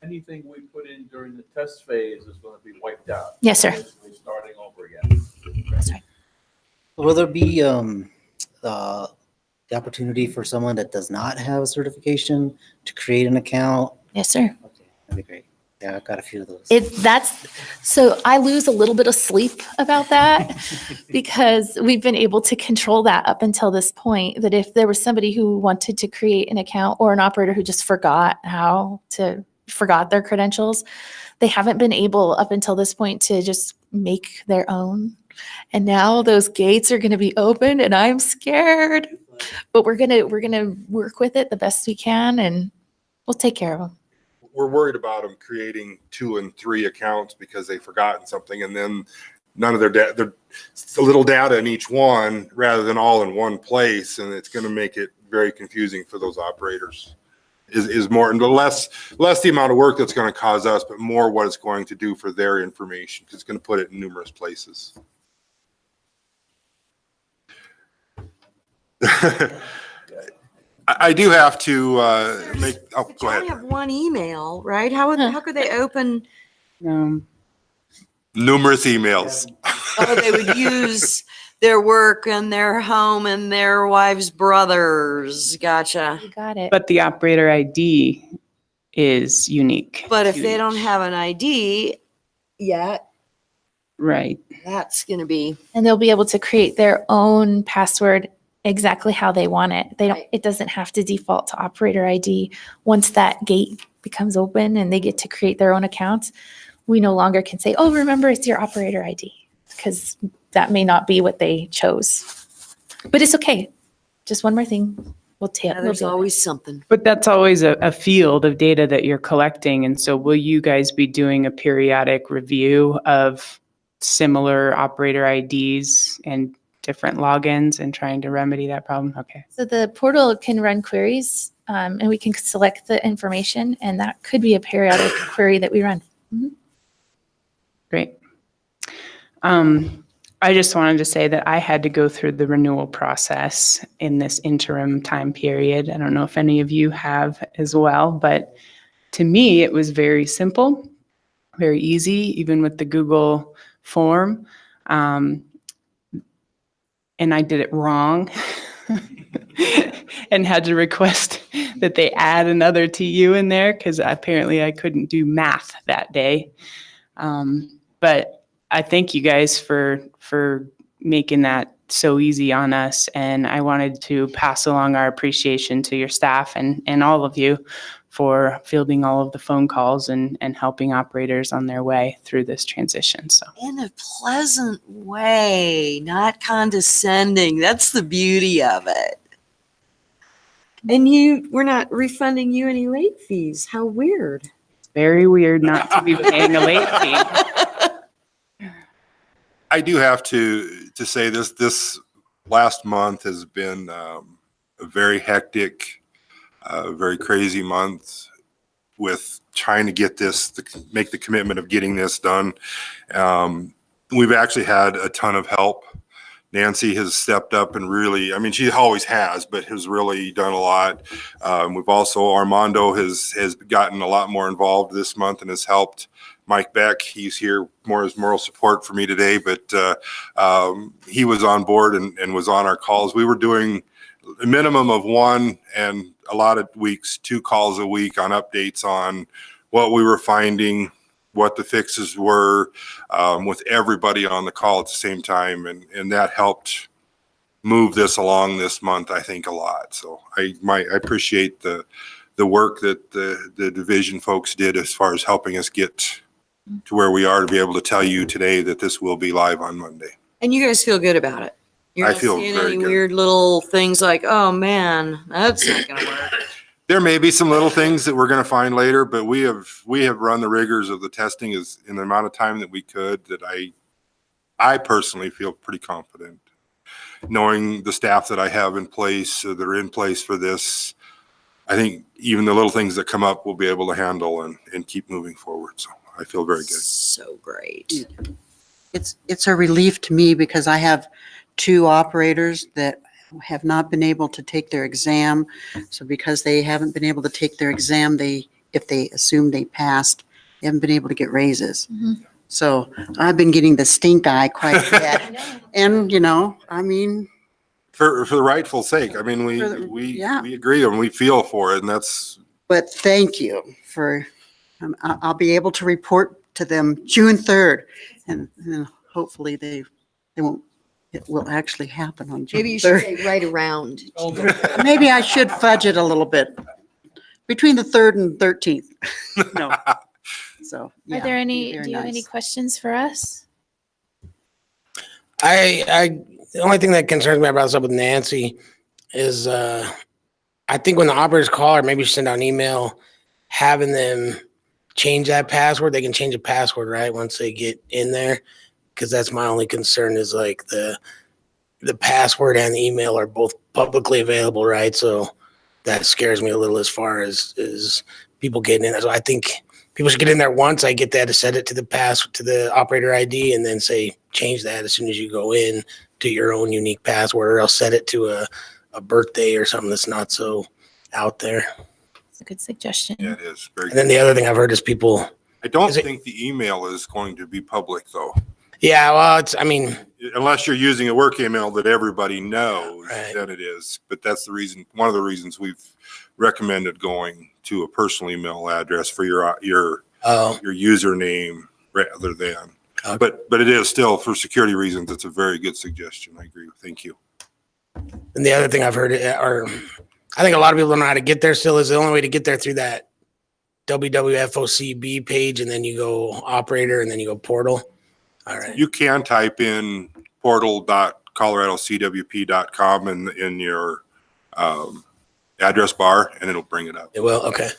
Anything we put in during the test phase is going to be wiped out. Yes, sir. Basically starting over again. That's right. Will there be the opportunity for someone that does not have a certification to create an account? Yes, sir. Okay, that'd be great. Yeah, I've got a few of those. So I lose a little bit of sleep about that because we've been able to control that up until this point, that if there was somebody who wanted to create an account or an operator who just forgot their credentials, they haven't been able up until this point to just make their own. And now those gates are going to be open and I'm scared, but we're going to work with it the best we can and we'll take care of them. We're worried about them creating 2 and 3 accounts because they've forgotten something, and then none of their a little data in each one rather than all in one place, and it's going to make it very confusing for those operators. Is more and less the amount of work that's going to cause us, but more what it's going to do for their information, because it's going to put it in numerous places. I do have to make. Oh, But go you ahead. only have one email, right? How could they open? Numerous emails. Oh, they would use their work and their home and their wives' brothers. Gotcha. You got it. But the operator ID is unique. But if to they don't each. have an ID yet, Right. that's going to be. And they'll be able to create their own password exactly how they want it. Right. It doesn't have to default to operator ID. Once that gate becomes open and they get to create their own accounts, we no longer can say, oh, remember, it's your operator ID, because that may not be what they chose. But it's okay. Just one more thing. We'll Yeah, there's deal with it. always something. But that's always a field of data that you're collecting. And so will you guys be doing a periodic review of similar operator IDs and different logins and trying to remedy that problem? Okay. So the portal can run queries, and we can select the information, and that could be a periodic query that we run. Great. I just wanted to say that I had to go through the renewal process in this interim time period. I don't know if any of you have as well, but to me, it was very simple, very easy, even with the Google form. And I did it wrong and had to request that they add another TU in there because apparently I couldn't do math that day. But I thank you guys for making that so easy on us. And I wanted to pass along our appreciation to your staff and all of you for fielding all of the phone calls and helping operators on their way through this transition. So In a pleasant way, not condescending. That's the beauty of it. And we're not refunding you any late fees. How weird. it's very weird not to be paying a late fee. I do have to say this last month has been a very hectic, very crazy month with trying to get make the commitment of getting this done. We've actually had a ton of help. Nancy has stepped up and really, I mean, she always has, but has really done a lot. We've also, Armando has gotten a lot more involved this month and has helped. Mike Beck, he's here more as moral support for me today, but he was on board and was on our calls. We were doing a minimum of 1 and a lot of weeks, 2 calls a week on updates on what we were finding, what the fixes were, with everybody on the call at the same time. And that helped move this along this month, I think, a lot. So I appreciate the work that the division folks did as far as helping us get to where we are to be able to tell you today that this will be live on Monday. And you guys feel good about it. You're I not feel seeing very any good. weird little things like, oh man, that's not gonna work. There may be some little things that we're going to find later, but we have run the rigors of the testing in the amount of time that we could, that I personally feel pretty confident. Knowing the staff that I have in place, that are in place for this, I think even the little things that come up we'll be able to handle and keep moving forward. So I feel very good. So great. It's a relief to me because I have 2 operators that have not been able to take their exam. So because they haven't been able to take their exam, if they assume they passed, they haven't been able to get raises. Mhm. So I've been getting the stink eye quite a bit. And, I mean, For the rightful sake. I mean, Yeah. we agree and we feel for it, and that's. but thank you for I'll be able to report to them June 3rd, and then hopefully they won't, it will actually happen on June Maybe you should 3rd. say right around. Maybe I should fudge it a little bit, between the 3rd and 13th. No. So, yeah. Are there be any, very do you have any nice. questions for us? The only thing that concerns me about this up with Nancy is, I think when the operators call her, maybe send out an email having them change that password. They can change a password, right? Once they get in there. Cause that's my only concern is like the password and the email are both publicly available, right? So that scares me a little as far as people getting in there. So I think people should get in there once. I get that to set it to the operator ID and then say, change that as soon as you go in to your own unique password, or else set it to a birthday or something that's not so out there. It's a good suggestion. Yeah, it is. Very And then the other thing I've heard is people, I don't is it- think the email is going to be public though, yeah, well, I mean, unless you're using a work email that everybody knows, Right. then it is. But that's the reason, one of the reasons we've recommended going to a personal email address for your username rather than. Okay. But it is still, for security reasons, it's a very good suggestion. I agree. Thank you. and the other thing I've heard, or I think a lot of people don't know how to get there still, is the only way to get there through that WWFOCB page, and then you go operator, and then you go portal. All right. You can type in portal.coloradocwp.com in your address bar, and it'll bring it up. It will. Okay.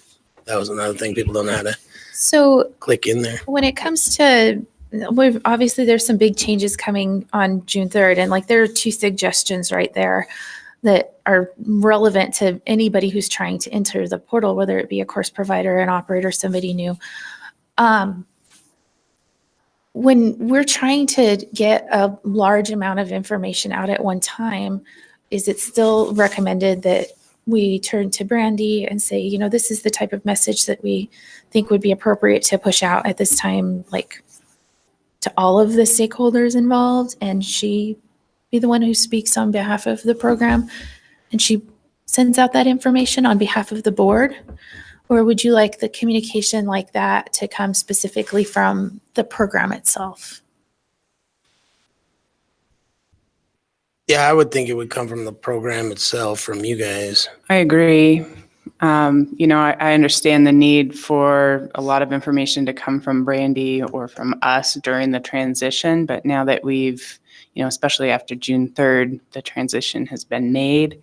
That was another thing. People don't know how to So click in there. when it comes to, obviously there's some big changes coming on June 3rd, and like there are 2 suggestions right there that are relevant to anybody who's trying to enter the portal, whether it be a course provider, an operator, somebody new. When we're trying to get a large amount of information out at one time, is it still recommended that we turn to Brandy and say, this is the type of message that we think would be appropriate to push out at this time, like to all of the stakeholders involved, and she be the one who speaks on behalf of the program, and she sends out that information on behalf of the board? Or would you like the communication like that to come specifically from the program itself? Yeah, I would think it would come from the program itself, from you guys. I agree. I understand the need for a lot of information to come from Brandy or from us during the transition, but now that we've, especially after June 3rd, the transition has been made,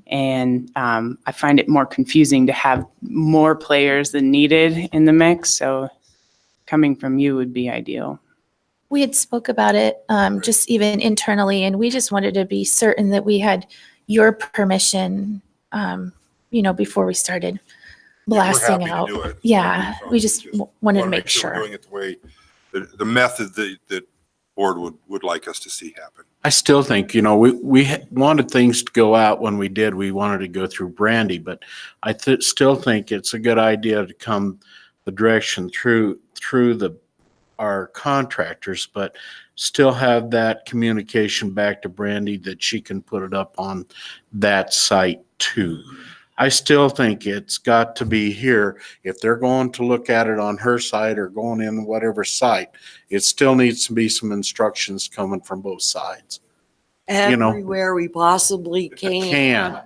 and I find it more confusing to have more players than needed in the mix, so coming from you would be ideal. We had spoke about it just even internally, and we just wanted to be certain that we had your permission, before we started blasting out. We're happy to do it. Yeah, we just wanted to make We're sure. doing it the way, the method that board would like us to see happen. I still think, we wanted things to go out when we did. We wanted to go through Brandy, but I still think it's a good idea to come the direction through our contractors, but still have that communication back to Brandy that she can put it up on that site too. I still think it's got to be here. If they're going to look at it on her site or going in whatever site, it still needs to be some instructions coming from both sides. Everywhere we possibly can.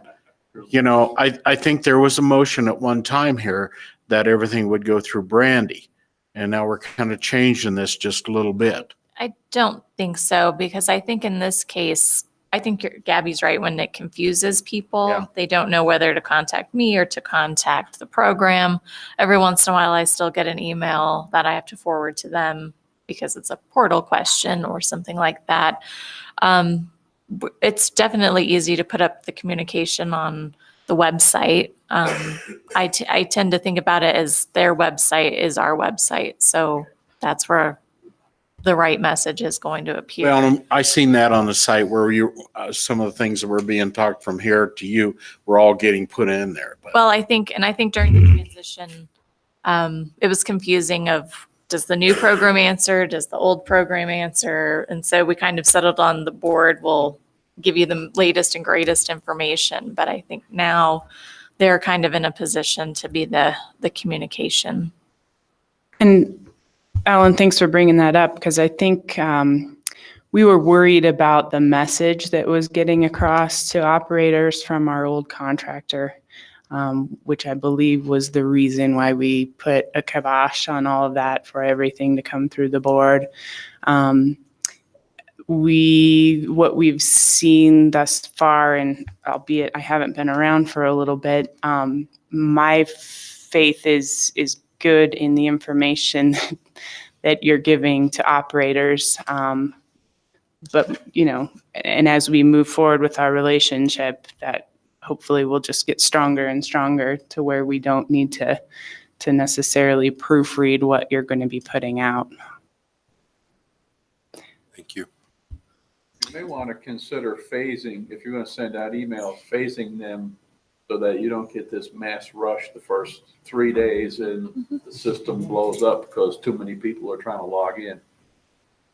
I think there was a motion at one time here that everything would go through Brandy. And now we're kind of changing this just a little bit. I don't think so, because I think in this case, I think Gabby's right. When it confuses people, Yeah. they don't know whether to contact me or to contact the program. Every once in a while, I still get an email that I have to forward to them because it's a portal question or something like that. It's definitely easy to put up the communication on the website. I tend to think about it as their website is our website. So that's where the right message is going to appear. Well, I seen that on the site where some of the things that were being talked from here to you were all getting put in there. But Well, I think during the transition, it was confusing of, does the new program answer? Does the old program answer? And so we kind of settled on the board will give you the latest and greatest information. But I think now they're kind of in a position to be the communication. And Alan, thanks for bringing that up because I think we were worried about the message that was getting across to operators from our old contractor, which I believe was the reason why we put a kibosh on all of that for everything to come through the board. What we've seen thus far, and albeit I haven't been around for a little bit, my faith is good in the information that you're giving to operators. But, you know, and as we move forward with our relationship, that hopefully we'll just get stronger and stronger to where we don't need to necessarily proofread what you're going to be putting out. Thank you. You may want to consider phasing, if you're going to send out emails, phasing them so that you don't get this mass rush the first 3 days and the system blows up because too many people are trying to log in.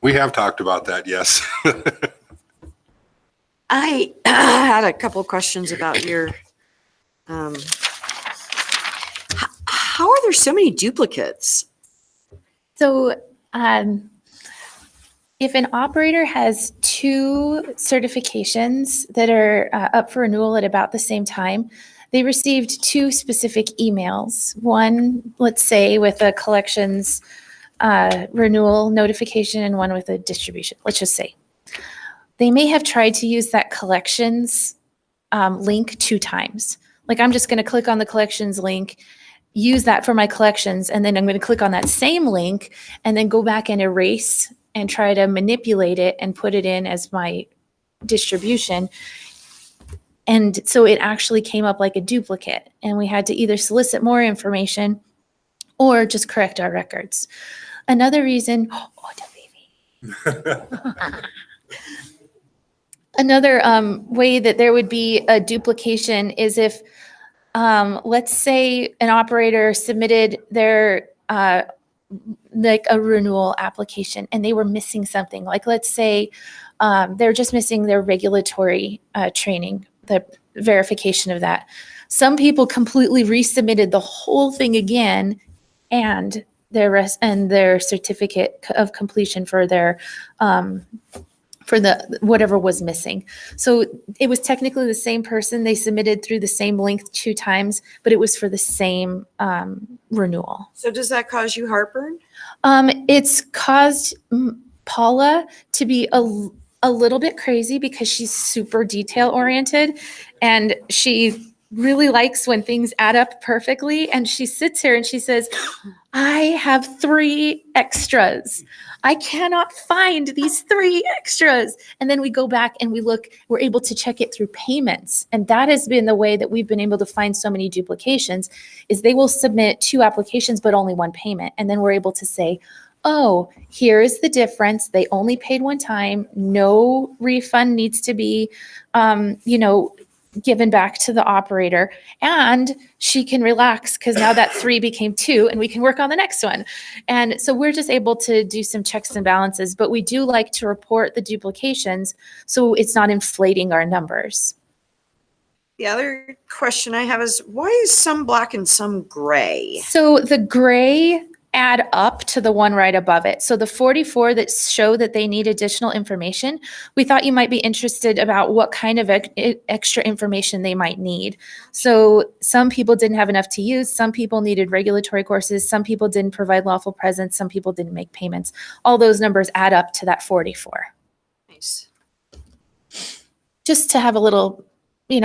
We have talked about that, yes. I had a couple questions about your, how are there so many duplicates? So if an operator has 2 certifications that are up for renewal at about the same time, they received 2 specific emails. One, let's say, with a collections renewal notification and one with a distribution, let's just say. They may have tried to use that collections link 2 times. Like, I'm just going to click on the collections link, use that for my collections, and then I'm going to click on that same link and then go back and erase and try to manipulate it and put it in as my distribution. And so it actually came up like a duplicate, and we had to either solicit more information or just correct our records. Another reason, another way that there would be a duplication is if, let's say an operator submitted their, like a renewal application and they were missing something. Like, let's say they're just missing their regulatory training, the verification of that. Some people completely resubmitted the whole thing again and their certificate of completion for their for the whatever was missing. So it was technically the same person. They submitted through the same link 2 times, but it was for the same renewal. So does that cause you heartburn? It's caused Paula to be a little bit crazy because she's super detail oriented and she really likes when things add up perfectly. And she sits here and she says, I have 3 extras. I cannot find these 3 extras. And then we go back and we look, we're able to check it through payments. And that has been the way that we've been able to find so many duplications is they will submit 2 applications, but only 1 payment. And then we're able to say, oh, here's the difference. They only paid 1 time. No refund needs to be, given back to the operator, and she can relax because now that 3 became 2 and we can work on the next one. And so we're just able to do some checks and balances, but we do like to report the duplications so it's not inflating our numbers. The other question I have is, why is some black and some gray? So the gray add up to the one right above it. So the 44 that show that they need additional information, we thought you might be interested about what kind of extra information they might need. So some people didn't have enough to use. Some people needed regulatory courses. Some people didn't provide lawful presence. Some people didn't make payments. All those numbers add up to that 44. Nice. Just to have a little,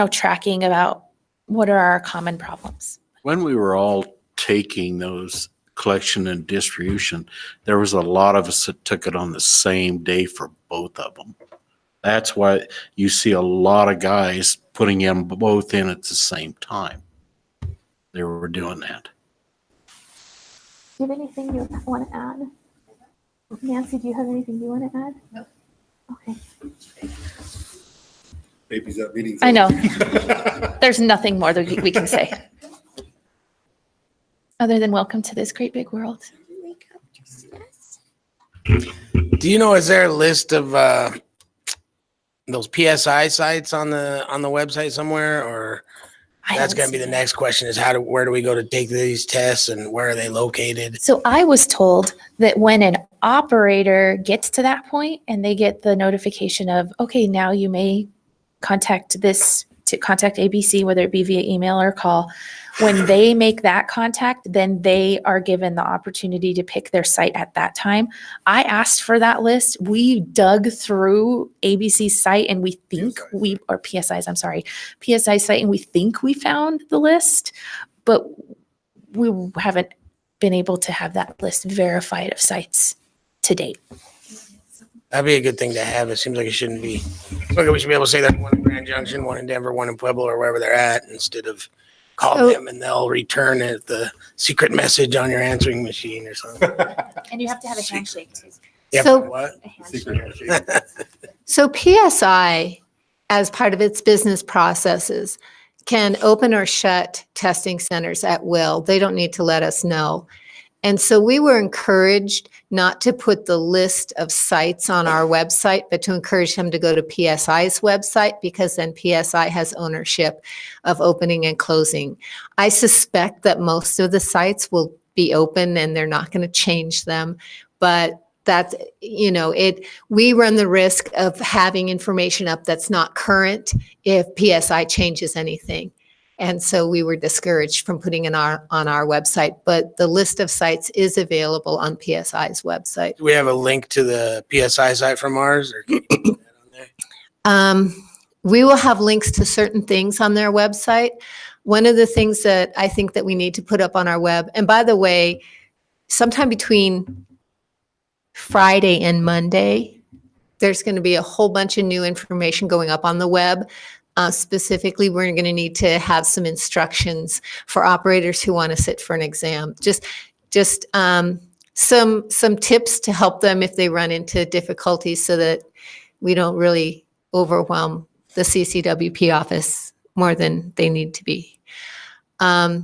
tracking about what are our common problems. When we were all taking those collection and distribution, there was a lot of us that took it on the same day for both of them. That's why you see a lot of guys putting them both in at the same time. They were doing that. Do you have anything you want to add? Nancy, do you have anything you want to add? No. Okay. Baby's at meetings. I know. There's nothing more that we can say. Other than welcome to this great big world. Do you know, is there a list of those PSI sites on the website somewhere, or I That's haven't gonna be seen the it. next question is where do we go to take these tests and where are they located? So I was told that when an operator gets to that point and they get the notification of, okay, now you may contact ABC, whether it be via email or call, when they make that contact, then they are given the opportunity to pick their site at that time. I asked for that list. We dug through ABC's site and we think or PSI's, I'm sorry, PSI site, and we think we found the list, but we haven't been able to have that list verified of sites to date. That'd be a good thing to have. It seems like it shouldn't be. Look, we should be able to say that one in Grand Junction, one in Denver, one in Pueblo, or wherever they're at, instead of call So- them and they'll return it, the secret message on your answering machine or something. And you have to have a handshake too. Yeah, So- what? A handshake. So PSI, as part of its business processes, can open or shut testing centers at will. They don't need to let us know. And so we were encouraged not to put the list of sites on our website, but to encourage them to go to PSI's website, because then PSI has ownership of opening and closing. I suspect that most of the sites will be open and they're not going to change them, but that's, we run the risk of having information up that's not current if PSI changes anything. And so we were discouraged from putting it on our website, but the list of sites is available on PSI's website. Do we have a link to the PSI site from ours? Or can you put that on there? We will have links to certain things on their website. One of the things that I think that we need to put up on our web, and by the way, sometime between Friday and Monday, there's going to be a whole bunch of new information going up on the web. Specifically, we're going to need to have some instructions for operators who want to sit for an exam. Just some tips to help them if they run into difficulties, so that we don't really overwhelm the CCWP office more than they need to be. But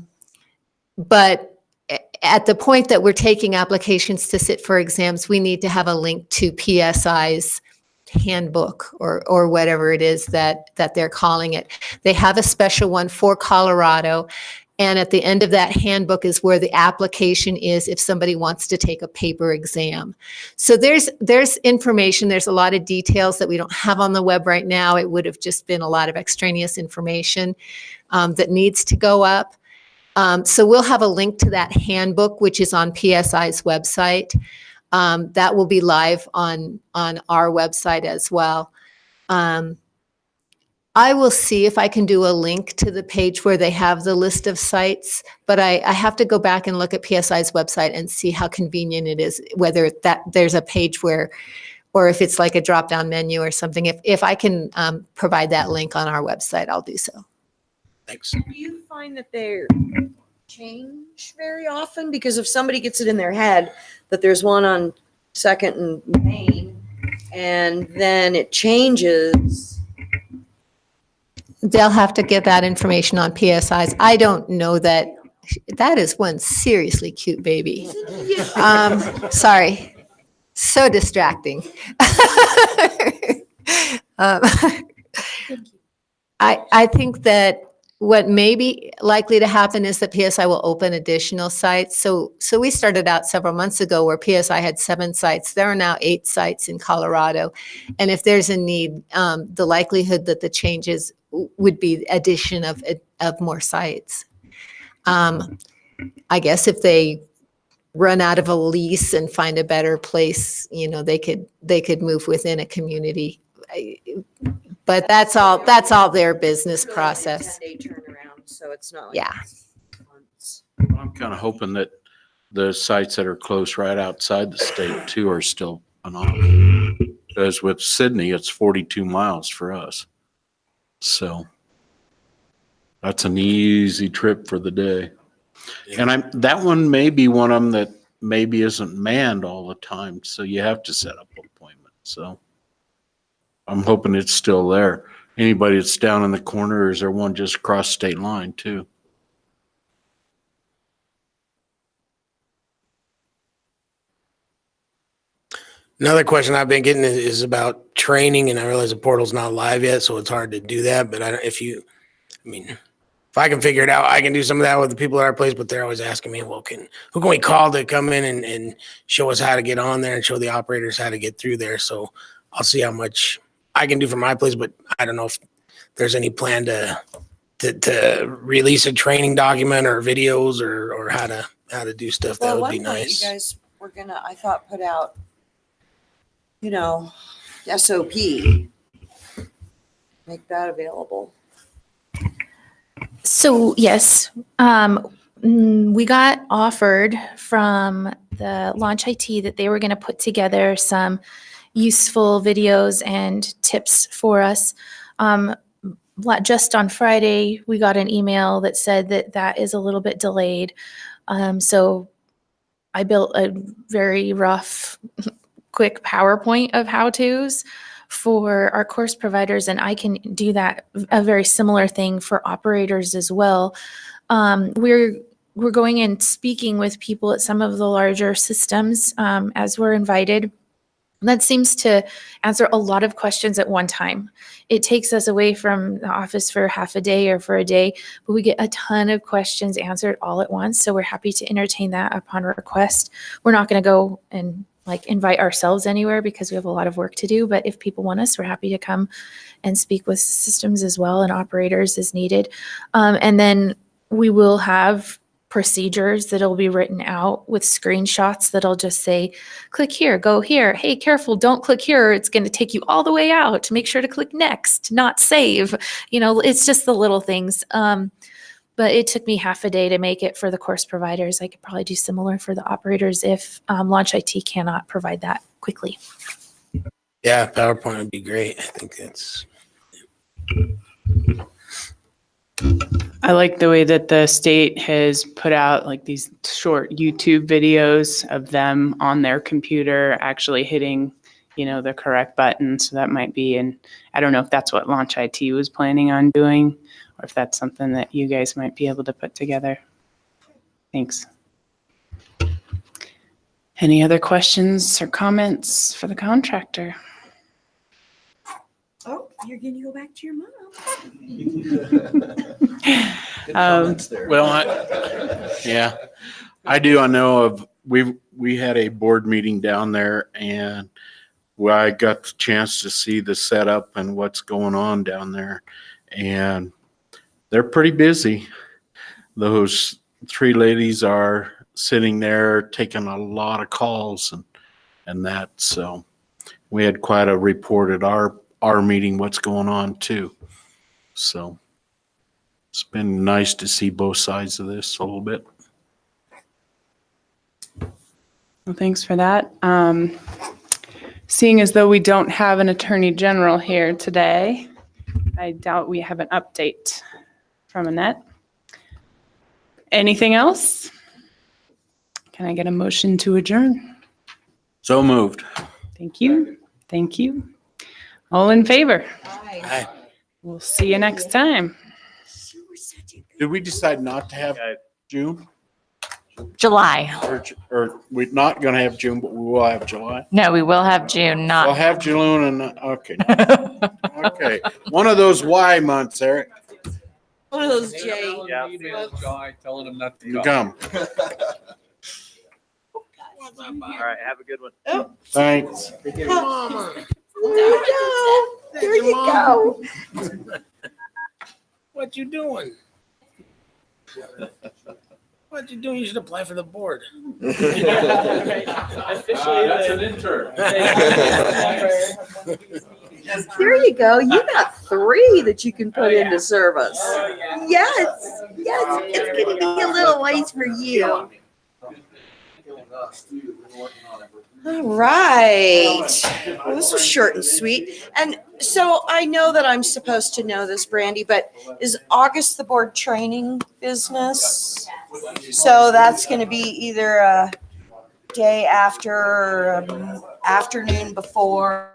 at the point that we're taking applications to sit for exams, we need to have a link to PSI's handbook or whatever it is that they're calling it. They have a special one for Colorado. And at the end of that handbook is where the application is if somebody wants to take a paper exam. So there's information, there's a lot of details that we don't have on the web right now. It would have just been a lot of extraneous information that needs to go up. So we'll have a link to that handbook, which is on PSI's website. That will be live on our website as well. I will see if I can do a link to the page where they have the list of sites, but I have to go back and look at PSI's website and see how convenient it is, whether that there's a page where, or if it's like a drop-down menu or something. If I can provide that link on our website, I'll do so. Thanks. Do you find that they change very often? Because if somebody gets it in their head that there's one on 2nd and Main, and then it changes. They'll have to get that information on PSI's. I don't know that. That is one seriously cute baby. Sorry. So distracting. I think that what may be likely to happen is that PSI will open additional sites. So we started out several months ago where PSI had 7 sites. There are now 8 sites in Colorado. And if there's a need, the likelihood that the changes would be addition of more sites. I guess if they run out of a lease and find a better place, they could move within a community. But that's all their business process. 10-day turnaround, so it's not like. Yeah. Months. I'm kind of hoping that the sites that are close right outside the state too are still an option. Because with Sydney, it's 42 miles for us. So that's an easy trip for the day. And that one may be one of them that maybe isn't manned all the time. So you have to set up an appointment. So I'm hoping it's still there. Anybody that's down in the corner, is there one just across state line too? Another question I've been getting is about training, and I realize the portal's not live yet, so it's hard to do that. But if I can figure it out, I can do some of that with the people at our place, but they're always asking me, well, who can we call to come in and show us how to get on there and show the operators how to get through there? So I'll see how much I can do for my place, but I don't know if there's any plan to release a training document or videos or how to do stuff. That would be nice. You guys were gonna, I thought, put out, SOP. Make that available. So yes, we got offered from the Launch IT that they were going to put together some useful videos and tips for us. Just on Friday, we got an email that said that is a little bit delayed. So I built a very rough, quick PowerPoint of how-tos for our course providers, and I can do that, a very similar thing for operators as well. We're going and speaking with people at some of the larger systems as we're invited. That seems to answer a lot of questions at one time. It takes us away from the office for half a day or for a day, but we get a ton of questions answered all at once. So we're happy to entertain that upon request. We're not going to go and invite ourselves anywhere because we have a lot of work to do. But if people want us, we're happy to come and speak with systems as well and operators as needed. And then we will have procedures that'll be written out with screenshots that'll just say, click here, go here. Hey, careful, don't click here. It's going to take you all the way out. Make sure to click next, not save. It's just the little things. But it took me half a day to make it for the course providers. I could probably do similar for the operators if Launch IT cannot provide that quickly. Yeah, PowerPoint would be great. I think that's. I like the way that the state has put out these short YouTube videos of them on their computer actually hitting, the correct button. So that might be, and I don't know if that's what Launch IT was planning on doing, or if that's something that you guys might be able to put together. Thanks. Any other questions or comments for the contractor? Oh, you're going to go back to your mom. I do. I know of, we had a board meeting down there and where I got the chance to see the setup and what's going on down there. And they're pretty busy. Those three ladies are sitting there taking a lot of calls and that. So we had quite a report at our meeting, what's going on too. So it's been nice to see both sides of this a little bit. Well, thanks for that. Seeing as though we don't have an attorney general here today, I doubt we have an update from Annette. Anything else? Can I get a motion to adjourn? So moved. Thank you. Thank you. All in favor? Aye. We'll see you next time. Did we decide not to have June? July. Or we're not going to have June, but we will have July? No, we will have June, not. We'll have June and, okay. Okay. One of those Y months, Eric. One of those J. Guy telling him not to Come. All right, have a good one. Thanks. Mama. There you go. What you doing? What you doing? You should apply for the board. That's an intern. There you go. You got 3 that you can put into service. Yes. It's going to be a little ways for you. All right. Well, this was short and sweet. And so I know that I'm supposed to know this, Brandy, but is August the board training business? So that's going to be either a day after or afternoon before.